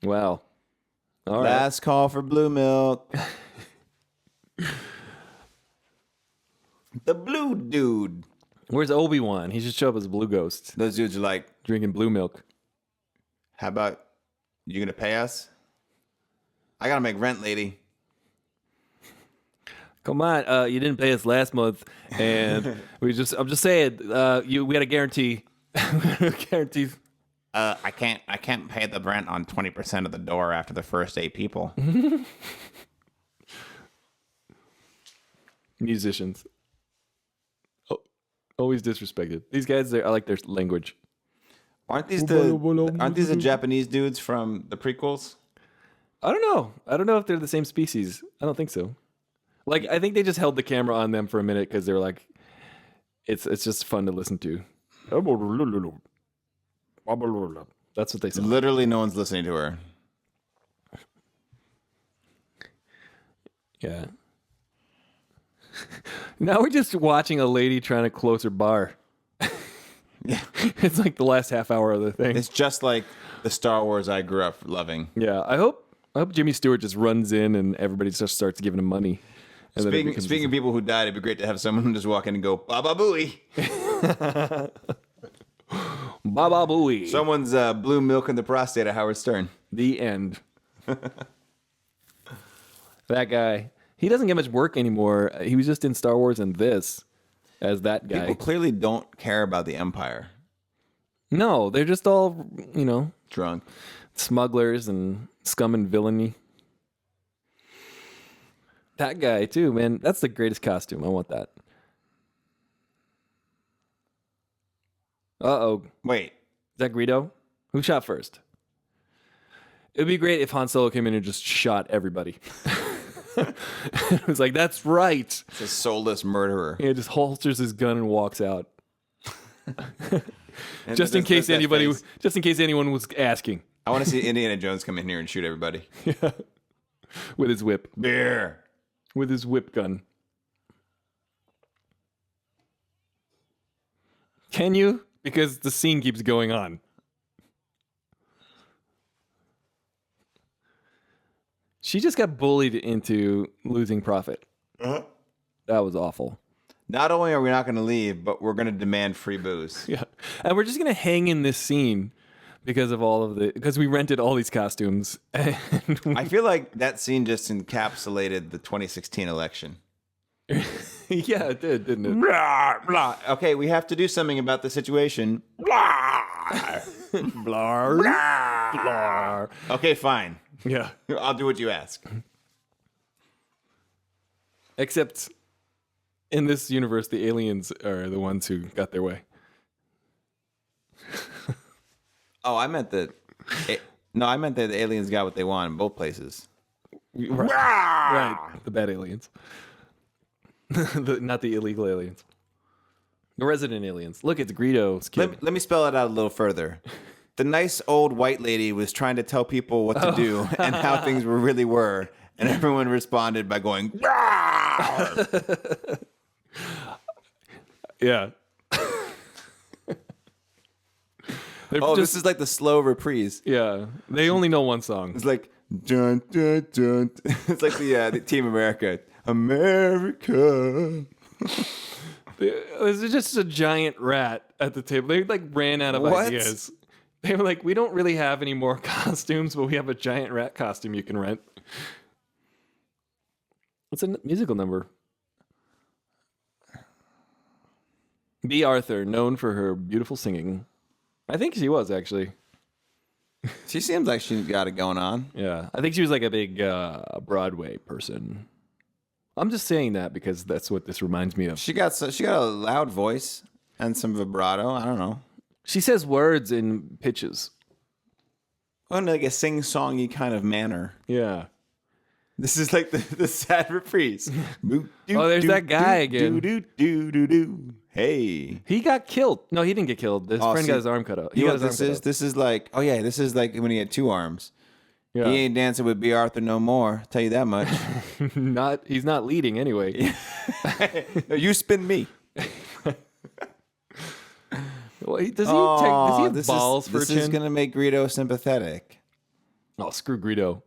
Wow. All right. Last call for blue milk. The blue dude. Where's Obi-Wan? He should show up as a blue ghost, Those dudes are like, drinking blue milk. how about you gonna pay us? I gotta make rent, lady. Come on, you didn't pay us last month, and I'm just saying, we had a guarantee. Guarantee. I can't pay the rent on 20% of the door after the first 8 people. Musicians. Oh, always disrespected. These guys, I like their language. Aren't these the Japanese dudes from the prequels? I don't know. I don't know if they're the same species. I don't think so. Like, I think they just held the camera on them for a minute because they were like, it's just fun to listen to. That's what they said. Literally, no one's listening to her. Yeah. Now we're just watching a lady trying to close her bar. Yeah. It's like the last half hour of the thing. It's just like the Star Wars I grew up loving. Yeah, I hope Jimmy Stewart just runs in and everybody just starts giving him money. And then it becomes Speaking of people who died, it'd be great to have someone just walk in and go, Baba Booey. Baba Booey. Someone's blue milk in the prostate of Howard Stern. The end. That guy. He doesn't get much work anymore. He was just in Star Wars and this as that guy. People clearly don't care about the Empire. No, they're just all, Drunk. smugglers and scum and villainy. That guy, too, man. That's the greatest costume. I want that. Uh-oh. Wait. Is that Greedo? Who shot first? It would be great if Han Solo came in and just shot everybody. It was like, that's right. It's a soulless murderer. He just holsters his gun and walks out. Just in case anyone was asking. I want to see Indiana Jones come in here and shoot everybody. Yeah. With his whip. Beer. With his whip gun. Can you? Because the scene keeps going on. She just got bullied into losing profit. Uh-huh. That was awful. Not only are we not going to leave, but we're going to demand free booze. Yeah. And we're just going to hang in this scene because we rented all these costumes. And I feel like that scene just encapsulated the 2016 election. yeah, it did, didn't it? Blah, blah. Okay, we have to do something about the situation. Blah. Blar. Blah. Blar. Okay, fine. Yeah. I'll do what you ask. Except in this universe, the aliens are the ones who got their way. Oh, I meant that the aliens got what they want in both places. Right. Right. The bad aliens. Not the illegal aliens. The resident aliens. Look, it's Greedo's kid. Let me spell it out a little further. The nice old white lady was trying to tell people what to do and how things really were, and everyone responded by going, yeah. this is like the slow reprise. Yeah. They only know one song. It's like, dun, dun, dun. It's like the Team America. America. It was just a giant rat at the table. They ran out of What? ideas. They were like, we don't really have any more costumes, but we have a giant rat costume you can rent. It's a musical number. B. Arthur, known for her beautiful singing. I think she was, actually. She seems like she's got it going on. Yeah. I think she was like a big Broadway person. I'm just saying that because that's what this reminds me of. She got a loud voice and some vibrato. I don't know. She says words in pitches. Oh, like a sing-songy kind of manner. Yeah. This is like the sad reprise. Oh, there's that guy again. Hey. He got killed. No, he didn't get killed. His friend got his arm cut out. He got his arm cut out. This is like when he had two arms. Yeah. He ain't dancing with B. Arthur no more. Tell you that much. He's not leading anyway. No, you spin me. Well, does he have balls for a chin? This is gonna make Greedo sympathetic. Oh, screw Greedo.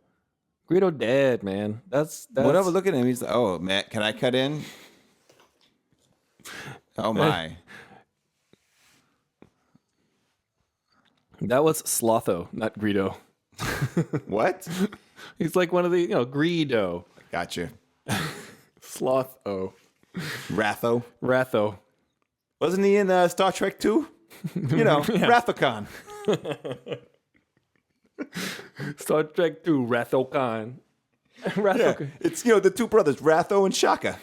Greedo dead, man. That's whatever. Look at him. He's like, oh, Matt, can I cut in? Oh my. That was Slotho, not Greedo. What? He's like one of the, Greedo. Gotcha. Slotho. Ratho. Wasn't he in Star Trek 2? Rathacon. Star Trek 2, Rathocon. Yeah, it's, the two brothers, Ratho and Shaka.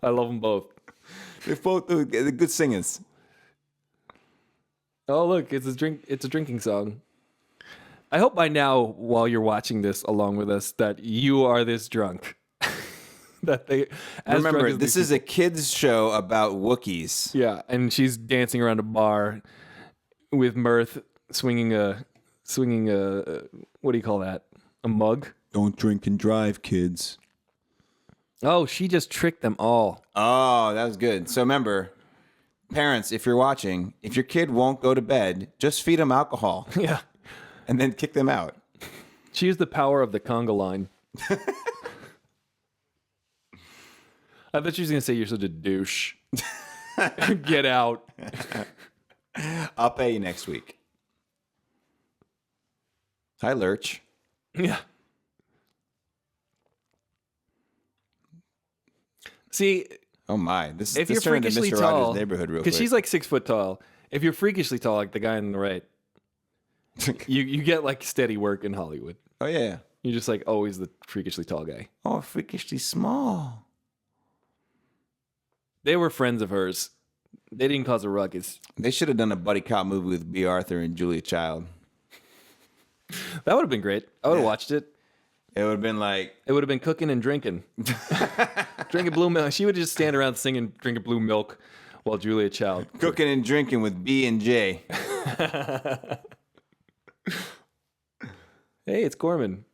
I love them both. They're both they're good singers. Oh, look, it's a drinking song. I hope by now, while you're watching this along with us, that you are this drunk. that they. As Remember, drunk as this these is a kids show about Wookiees. people- yeah, and she's dancing around a bar with Mirth, swinging a what do you call that? A mug. Don't drink and drive, kids. Oh, she just tricked them all. Oh, that was good. So remember, parents, if you're watching, if your kid won't go to bed, just feed them alcohol Yeah. and then kick them out. She used the power of the conga line. I thought she was going to say you're such a douche. Get out. I'll pay you next week. Hi, Lurch. Yeah. See, Oh my! This if this you're turned into freakishly Mr. tall, Rogers' Neighborhood real quick. because she's like 6 foot tall. If you're freakishly tall, like the guy on the right, you get like steady work in Hollywood. Oh yeah. You're just like always the freakishly tall guy. Oh, freakishly small. They were friends of hers. They didn't cause a ruckus. They should have done a buddy cop movie with B. Arthur and Julia Child. That would have been great. I would have watched it. It would have been like, It would have been cooking and drinking. Drinking blue milk. She would just stand around singing, drinking blue milk while Julia Child. cooking and drinking with B and J. Hey, it's Corman.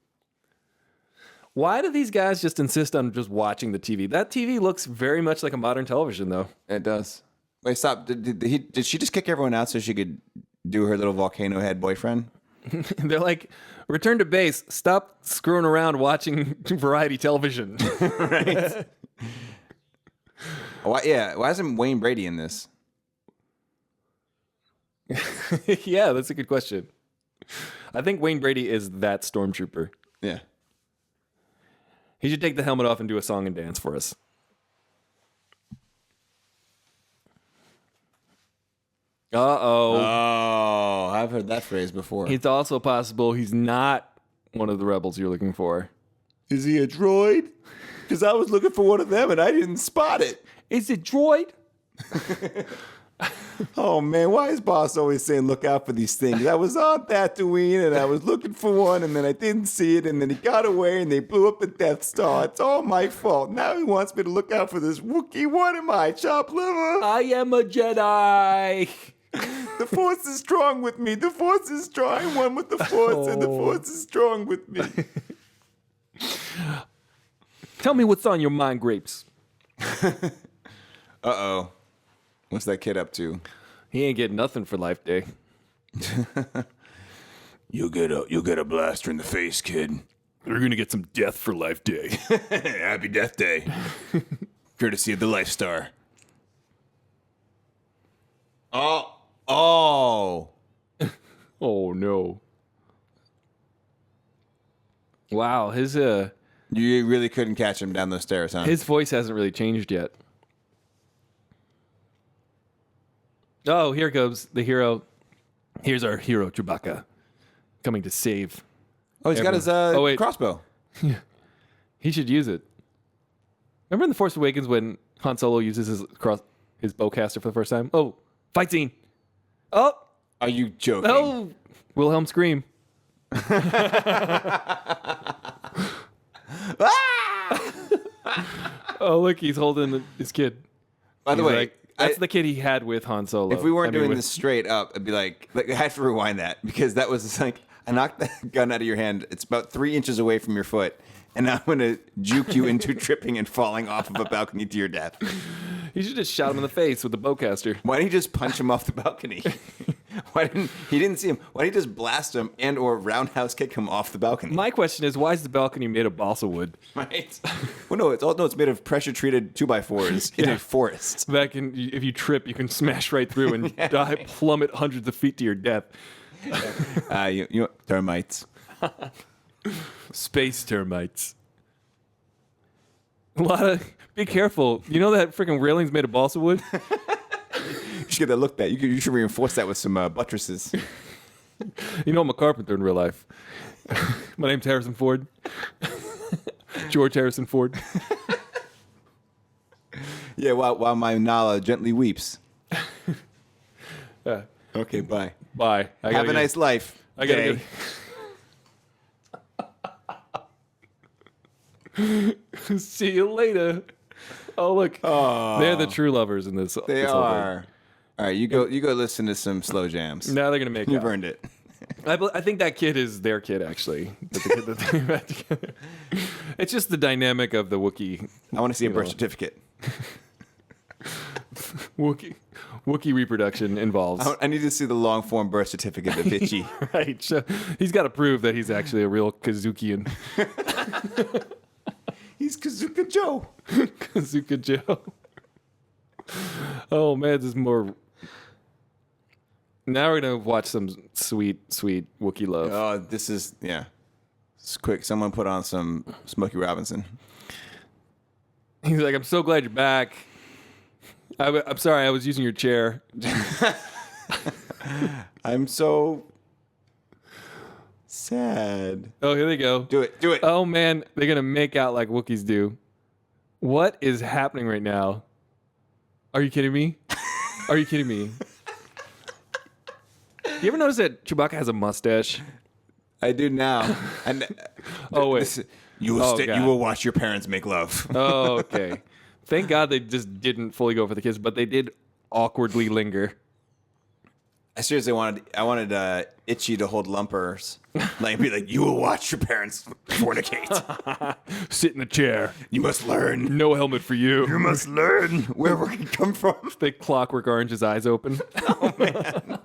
Why do these guys just insist on just watching the TV? That TV looks very much like a modern television, though. It does. Wait, stop. Did she just kick everyone out so she could do her little volcano head boyfriend? They're like, return to base. Stop screwing around watching variety television. Right. Why isn't Wayne Brady in this? Yeah, that's a good question. I think Wayne Brady is that stormtrooper. Yeah. He should take the helmet off and do a song and dance for us. Uh-oh. Oh, I've heard that phrase before. It's also possible he's not one of the rebels you're looking for. Is he a droid? Because I was looking for one of them and I didn't spot it. Is it droid? Oh man, why is boss always saying look out for these things? I was on Tatooine and I was looking for one and then I didn't see it and then he got away and they blew up the Death Star. It's all my fault. Now he wants me to look out for this Wookiee. What am I, chopped liver? I am a Jedi. The Force is strong with me. The Force is strong. I'm one with the Force and the Force is strong with me. Tell me what's on your mind, Grapes. Uh-oh. What's that kid up to? He ain't getting nothing for Life Day. You'll get a blaster in the face, kid. We're gonna get some death for Life Day. Happy Death Day. Courtesy of the Life Star. Oh. Oh no. Wow, his You really couldn't catch him down those stairs, huh? his voice hasn't really changed yet. Oh, here goes the hero. Here's our hero, Chewbacca, coming to save. Oh, he's got his wait. crossbow. He should use it. Remember in The Force Awakens when Han Solo uses his bowcaster for the first time? Oh, fight scene. Oh, Are you joking? oh, Wilhelm scream. Oh, look, he's holding his kid. By the He's way, like, that's the kid he had with Han Solo. if we weren't I mean, doing with- this straight up, it'd be like I have to rewind that because that was like I knocked the gun out of your hand. It's about 3 inches away from your foot, and I'm gonna juke you into tripping and falling off of a balcony to your death. he should just shot him in the face with the bowcaster. Why didn't he just punch him off the balcony? He didn't see him? Why didn't he just blast him and or roundhouse kick him off the balcony? My question is, why is the balcony made of balsa wood? Right? Well, no, it's made of pressure treated 2x4s in Yeah. a forest. That can, if you trip, you can smash right through and die, plummet hundreds of feet to your death. You know, termites. Space termites. A lot of. Be careful. You know that freaking railing's made of balsa wood? You should get that looked at. You should reinforce that with some buttresses. You know I'm a carpenter in real life. My name's Harrison Ford. George Harrison Ford. Yeah, while my Nala gently weeps. Yeah. Okay, bye. Bye. Have a nice life. I gotta Day. go. See you later. Oh, look. They're the true lovers in this. They this whole thing. are. All right, you go listen to some slow jams. Now they're going to make You've out. earned it. I think that kid is their kid, actually. The kid that they met together. It's just the dynamic of the Wookiee. I want to see a birth certificate. Wookiee reproduction involves. I need to see the long form birth certificate of Itchy. Right. So he's got to prove that he's actually a real Kazukian. He's Kazuka Joe. Kazuka Joe. Oh, man, there's more. Now we're going to watch some sweet, sweet Wookiee love. Oh, this is, yeah. It's quick. Someone put on some Smokey Robinson. He's like, I'm so glad you're back. I'm sorry, I was using your chair. I'm so sad. Oh, here they go. Do it. Do it. Oh, man, they're going to make out like Wookiees do. What is happening right now? Are you kidding me? Are you kidding me? You ever notice that Chewbacca has a mustache? I do now. And Oh, wait. you will Oh, God. you will watch your parents make love. Oh, okay. Thank God they just didn't fully go for the kiss, but they did awkwardly linger. I seriously wanted Itchy to hold lumpers. Like be like, you will watch your parents fornicate. Sit in the chair. You must learn. No helmet for you. You must learn where we come from. They Clockwork Orange his eyes open. Oh man.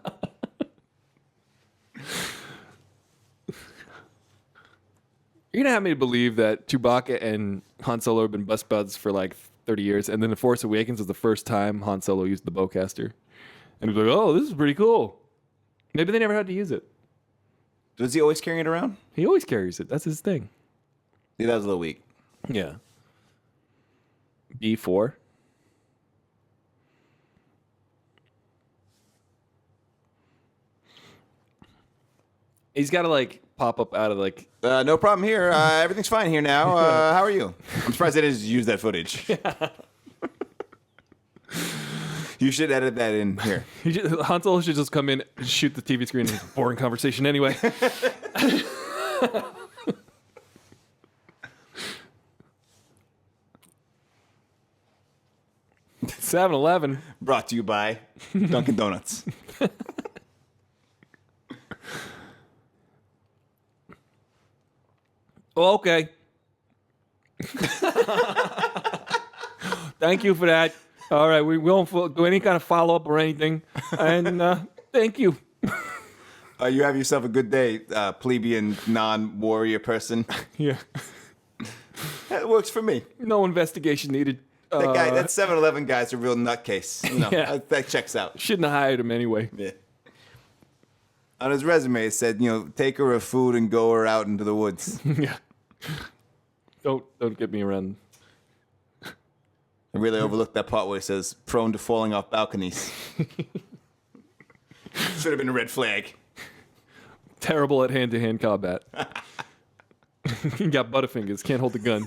You're going to have me believe that Chewbacca and Han Solo have been best buds for like 30 years, and then The Force Awakens was the first time Han Solo used the bowcaster. And he's like, oh, this is pretty cool. Maybe they never had to use it. Was he always carrying it around? He always carries it. That's his thing. Yeah, that was a little weak. Yeah. B4. He's got to like pop up out of like. No problem here. Everything's fine here now. How are you? I'm surprised they didn't use that footage. You should edit that in here. Han Solo should just come in, shoot the TV screen, and boring conversation anyway. 7-Eleven. Brought to you by Dunkin' Donuts. Oh, okay. Thank you for that. All right, we won't do any kind of follow-up or anything. And thank you. You have yourself a good day, plebeian, non-warrior person. Yeah. That works for me. No investigation needed. That guy, that 7-Eleven guy's a real nutcase. You know, Yeah. that checks out. Shouldn't have hired him anyway. Yeah. On his resume, it said, take her a food and go her out into the woods. Yeah. Don't get me around. I really overlooked that part where it says prone to falling off balconies. Should have been a red flag. Terrible at hand-to-hand combat. He got butterfingers. Can't hold the gun.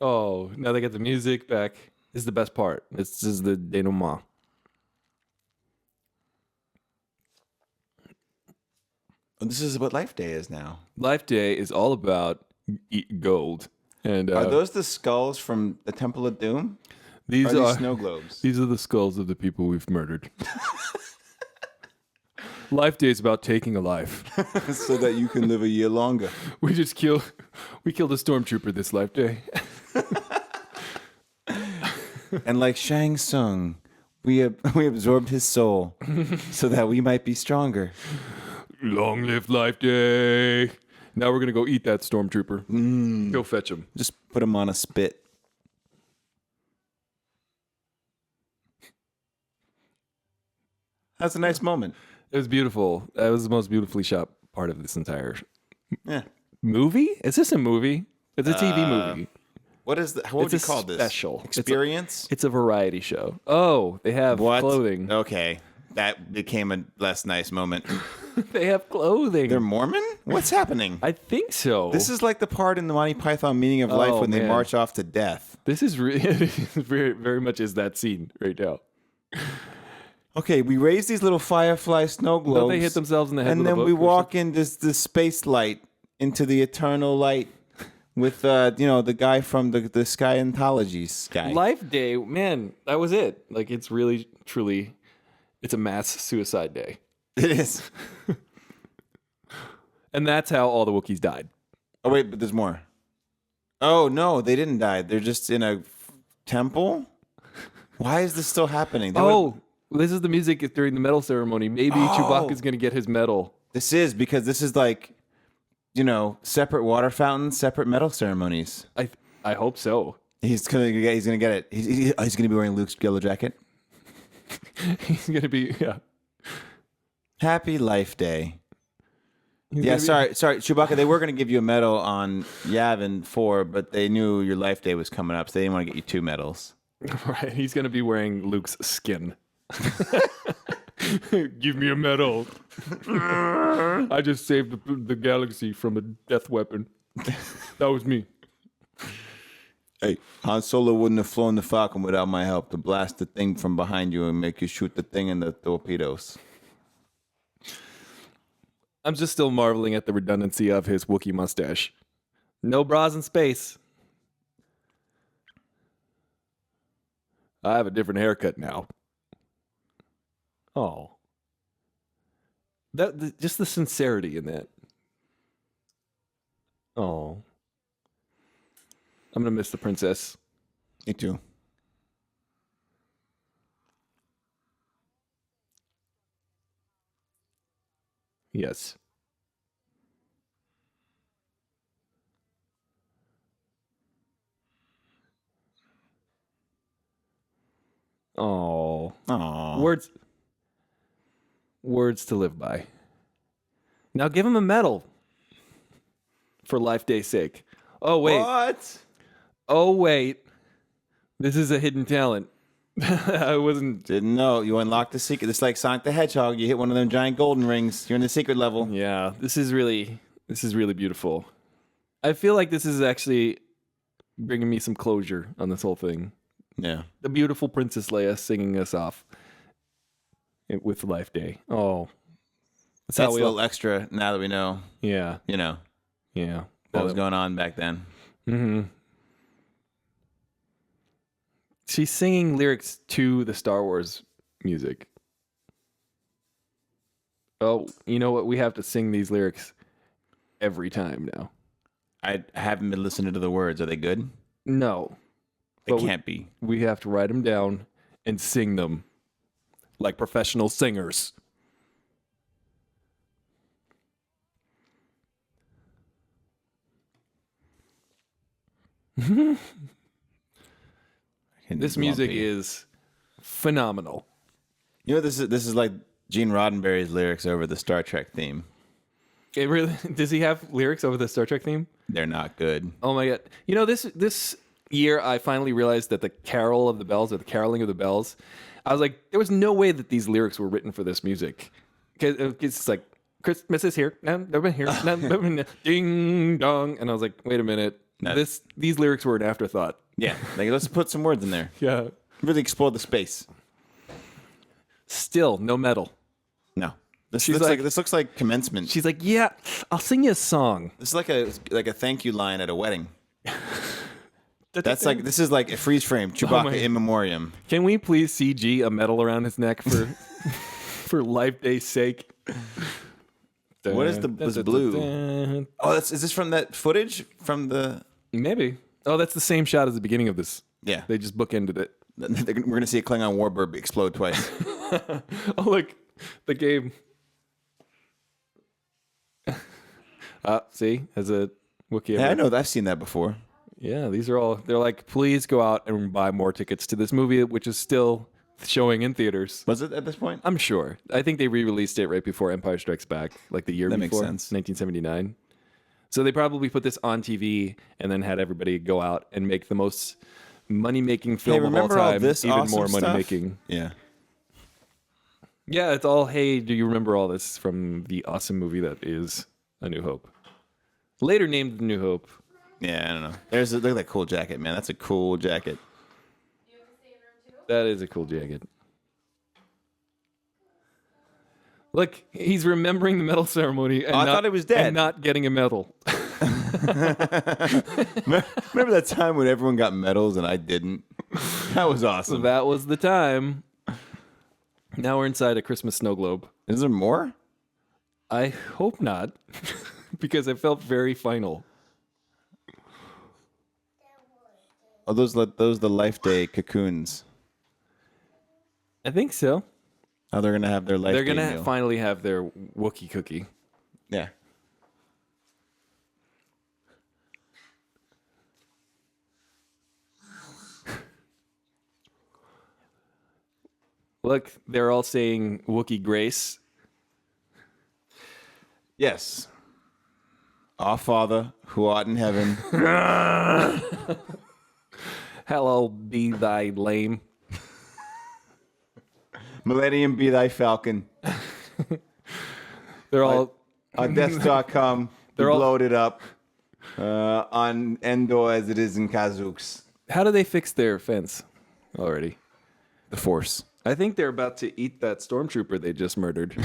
Oh, now they get the music back. This is the best part. This is the denouement. This is what Life Day is now. Life Day is all about gold. And Are those the skulls from the Temple of Doom? these Or are are these snow globes? these are the skulls of the people we've murdered. Life Day is about taking a life. So that you can live a year longer. We killed a stormtrooper this Life Day. And like Shang Tsung, we absorbed his soul so that we might be stronger. Long live Life Day. Now we're gonna go eat that stormtrooper. Go fetch him. Just put him on a spit. That's a nice moment. It was beautiful. That was the most beautifully shot part of this entire Yeah. movie. Is this a movie? It's a TV movie. What would you call this? Special Experience? It's a variety show. Oh, they have clothing. Okay. That became a less nice moment. They have clothing. They're Mormon? What's happening? I think so. This is like the part in the Monty Python Meaning of Life when they man. march off to death. This is really very, very much is that scene right now. Okay, we raise these little firefly snow globes. Don't they hit themselves in the head And with a then book we or walk in this space light into the eternal light with the guy from the Scientology guy. Life Day, man, that was it. Like, it's really, truly, it's a mass suicide day. It is. And that's how all the Wookiees died. Oh wait, but there's more. Oh no, they didn't die. They're just in a temple. Why is this still happening? This is the music during the medal ceremony. Maybe Chewbacca's going to get his medal. This is because this is like, separate water fountains, separate medal ceremonies. I hope so. He's gonna get it. He's gonna be wearing Luke's yellow jacket. He's going to be, yeah. Happy Life Day. He's Sorry, Chewbacca. They were going to give you a medal on Yavin 4, but they knew your Life Day was coming up, so they didn't want to get you 2 medals. Right, he's going to be wearing Luke's skin. Give me a medal. I just saved the galaxy from a death weapon. That was me. Hey, Han Solo wouldn't have flown the Falcon without my help to blast the thing from behind you and make you shoot the thing in the torpedoes. I'm just still marveling at the redundancy of his Wookiee mustache. No bras in space. I have a different haircut now. Oh. Just the sincerity in that. Oh. I'm going to miss the princess. Me too. Yes. Oh. Aww. Words to live by. Now give him a medal for Life Day's sake. Oh, wait. What? Oh, wait. This is a hidden talent. I wasn't... Didn't know. You unlocked the secret. It's like Sonic the Hedgehog. You hit one of them giant golden rings. You're in the secret level. Yeah, this is really beautiful. I feel like this is actually bringing me some closure on this whole thing. Yeah. The beautiful Princess Leia singing us off with Life Day. Oh. That's a little extra now that we know, Yeah. what was going on back then. Mm-hmm. She's singing lyrics to the Star Wars music. Oh, you know what? We have to sing these lyrics every time now. I haven't been listening to the words. Are they good? No. They But can't be. We have to write them down and sing them like professional singers. This music is phenomenal. This is like Gene Roddenberry's lyrics over the Star Trek theme. It really does. He have lyrics over the Star Trek theme? They're not good. Oh my god! This year I finally realized that the carol of the bells, or the caroling of the bells, I was like, there was no way that these lyrics were written for this music. Because it's like Christmas is here, ding dong, and I was like, wait a minute, No. these lyrics were an afterthought. Yeah. Like, let's put some words in there. Yeah. Really explore the space. Still no medal. No. This She's looks like commencement. She's like, yeah, I'll sing you a song. This is like a thank you line at a wedding. This is like a freeze frame, Chewbacca in memoriam. Can we please CG a medal around his neck for for Life Day's sake? What is this blue? Oh, is this from that footage from the? Maybe. Oh, that's the same shot as the beginning of this. Yeah, They just bookended it. we're gonna see a Klingon warbird explode twice. Oh, look, the game. See, as a Wookiee. Yeah, I know. I've seen that before. Yeah, these are all. They're like, please go out and buy more tickets to this movie, which is still showing in theaters. Was it at this point? I'm sure. I think they re-released it right before Empire Strikes Back, like the year That before, makes sense. 1979. So they probably put this on TV and then had everybody go out and make the most money-making film of all remember all time, this even awesome more stuff? money-making. Yeah. Yeah, it's all, hey, do you remember all this from the awesome movie that is A New Hope? Later named A New Hope. Yeah, I don't know. Look at that cool jacket, man. That's a cool jacket. That is a cool jacket. Look, he's remembering the medal ceremony and I thought he was dead. and not getting a medal. Remember that time when everyone got medals and I didn't? That was awesome. That was the time. Now we're inside a Christmas snow globe. Is there more? I hope not, because it felt very final. Oh, those the Life Day cocoons. I think so. Oh, they're gonna have their Life They're Day going to meal. finally have their Wookiee cookie. Yeah. Look, they're all saying Wookiee grace. Yes. Our Father, who art in heaven. Hallowed be thy lame. Millennium be thy falcon. They're all On Death Star come. They're They're all- bloated up. On Endor as it is in Kazooks. How do they fix their fence already? The Force. I think they're about to eat that stormtrooper they just murdered.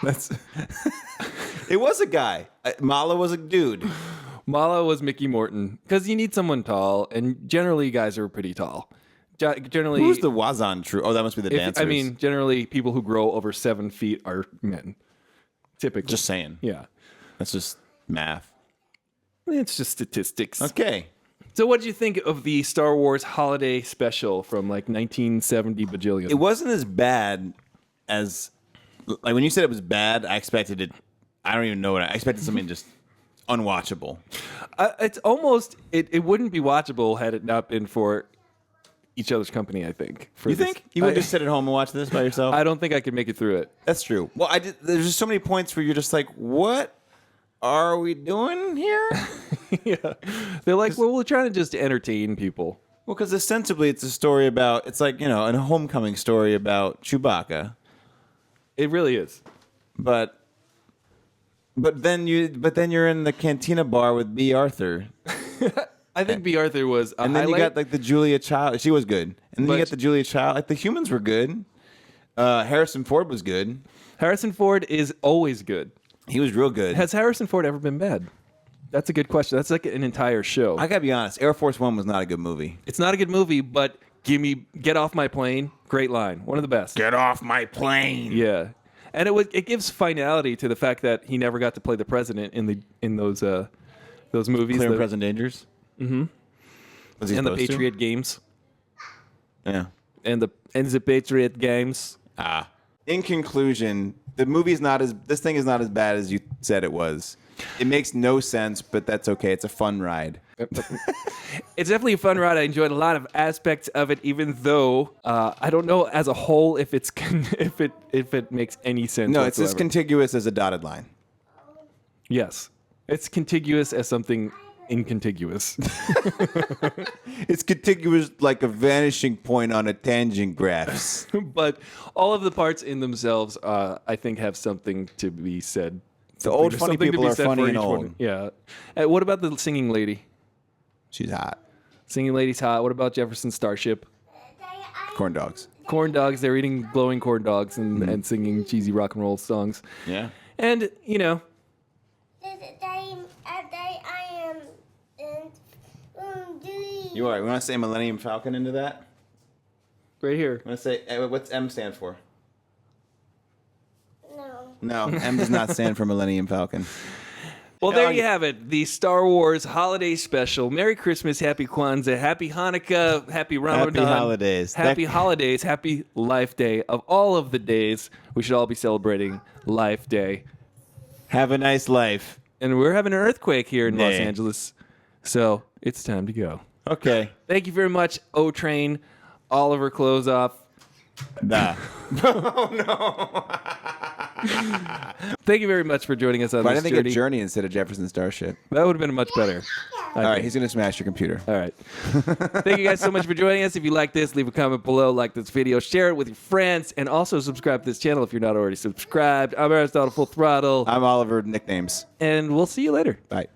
That's. It was a guy. Mala was a dude. Mala was Mickey Morton because you need someone tall, and generally guys are pretty tall. Generally, Who's the Wazan troop? Oh, that must be the dancers. I mean, generally people who grow over 7 feet are men. Typically, just saying. yeah. That's just math. It's just statistics. Okay. So, what did you think of the Star Wars holiday special from like 1970 bajillion? It wasn't as bad as, like, when you said it was bad, I expected it. I don't even know what I expected. Something just unwatchable. It's almost it wouldn't be watchable had it not been for Each Other's Company. I think. You think you would just sit at home and watch this by yourself? I don't think I could make it through it. That's true. Well, I did. There's just so many points where you're just like, what are we doing here? Yeah, they're like, well, we're trying to just entertain people. Well, because ostensibly it's a story about. It's like, a homecoming story about Chewbacca. It really is. But then you're in the Cantina bar with B. Arthur, I think B. Arthur was a and then highlight. you got like the Julia Child. She was good, and then But- you got the Julia Child. Like the humans were good. Harrison Ford was good. Harrison Ford is always good. He was real good. Has Harrison Ford ever been bad? That's a good question. That's like an entire show. I gotta be honest. Air Force One was not a good movie. It's not a good movie, but Get Off My Plane, great line, one of the best. Get off my plane. Yeah, and it gives finality to the fact that he never got to play the president in those movies. Clear and Present Dangers. Mm-hmm. Was he and the supposed to? Patriot Games Yeah. and the Patriot Games. In conclusion, this thing is not as bad as you said it was. It makes no sense, but that's okay. It's a fun ride. It's definitely a fun ride. I enjoyed a lot of aspects of it, even though I don't know as a whole if it's if it makes any sense. No, it's as whatsoever. contiguous as a dotted line. Yes, it's contiguous as something incontiguous. It's contiguous like a vanishing point on a tangent graph. But all of the parts in themselves, I think, have something to be said. The old There's funny something to people be are said funny for and each one. old. Yeah. What about the singing lady? She's hot. Singing lady's hot. What about Jefferson Starship? Corn dogs. Corn dogs. They're eating glowing corn dogs Mm-hmm. and singing cheesy rock and roll songs. Yeah. And, You all right? We want to say Millennium Falcon into that? right here. Want to say, what's M stand for? No. No, M does not stand for Millennium Falcon. Well, there you have it. The Star Wars holiday special. Merry Christmas, Happy Kwanzaa, Happy Hanukkah, Happy Ramadan. holidays. Happy holidays, Happy Life Day. Of all of the days, we should all be celebrating Life Day. Have a nice life. And we're having an earthquake here in Los Yeah. Angeles. So it's time to go. Okay. Thank you very much, O-Train. Oliver Closeoff. Nah. Thank you very much for joining us on Why this didn't they get journey. Journey instead of Jefferson Starship? That would have been much better. All right, he's going to smash your computer. All right. Thank you guys so much for joining us. If you like this, leave a comment below, like this video, share it with your friends, and also subscribe to this channel if you're not already subscribed. I'm Aristotle Full Throttle, I'm Oliver Nicknames. and we'll see you later. Bye.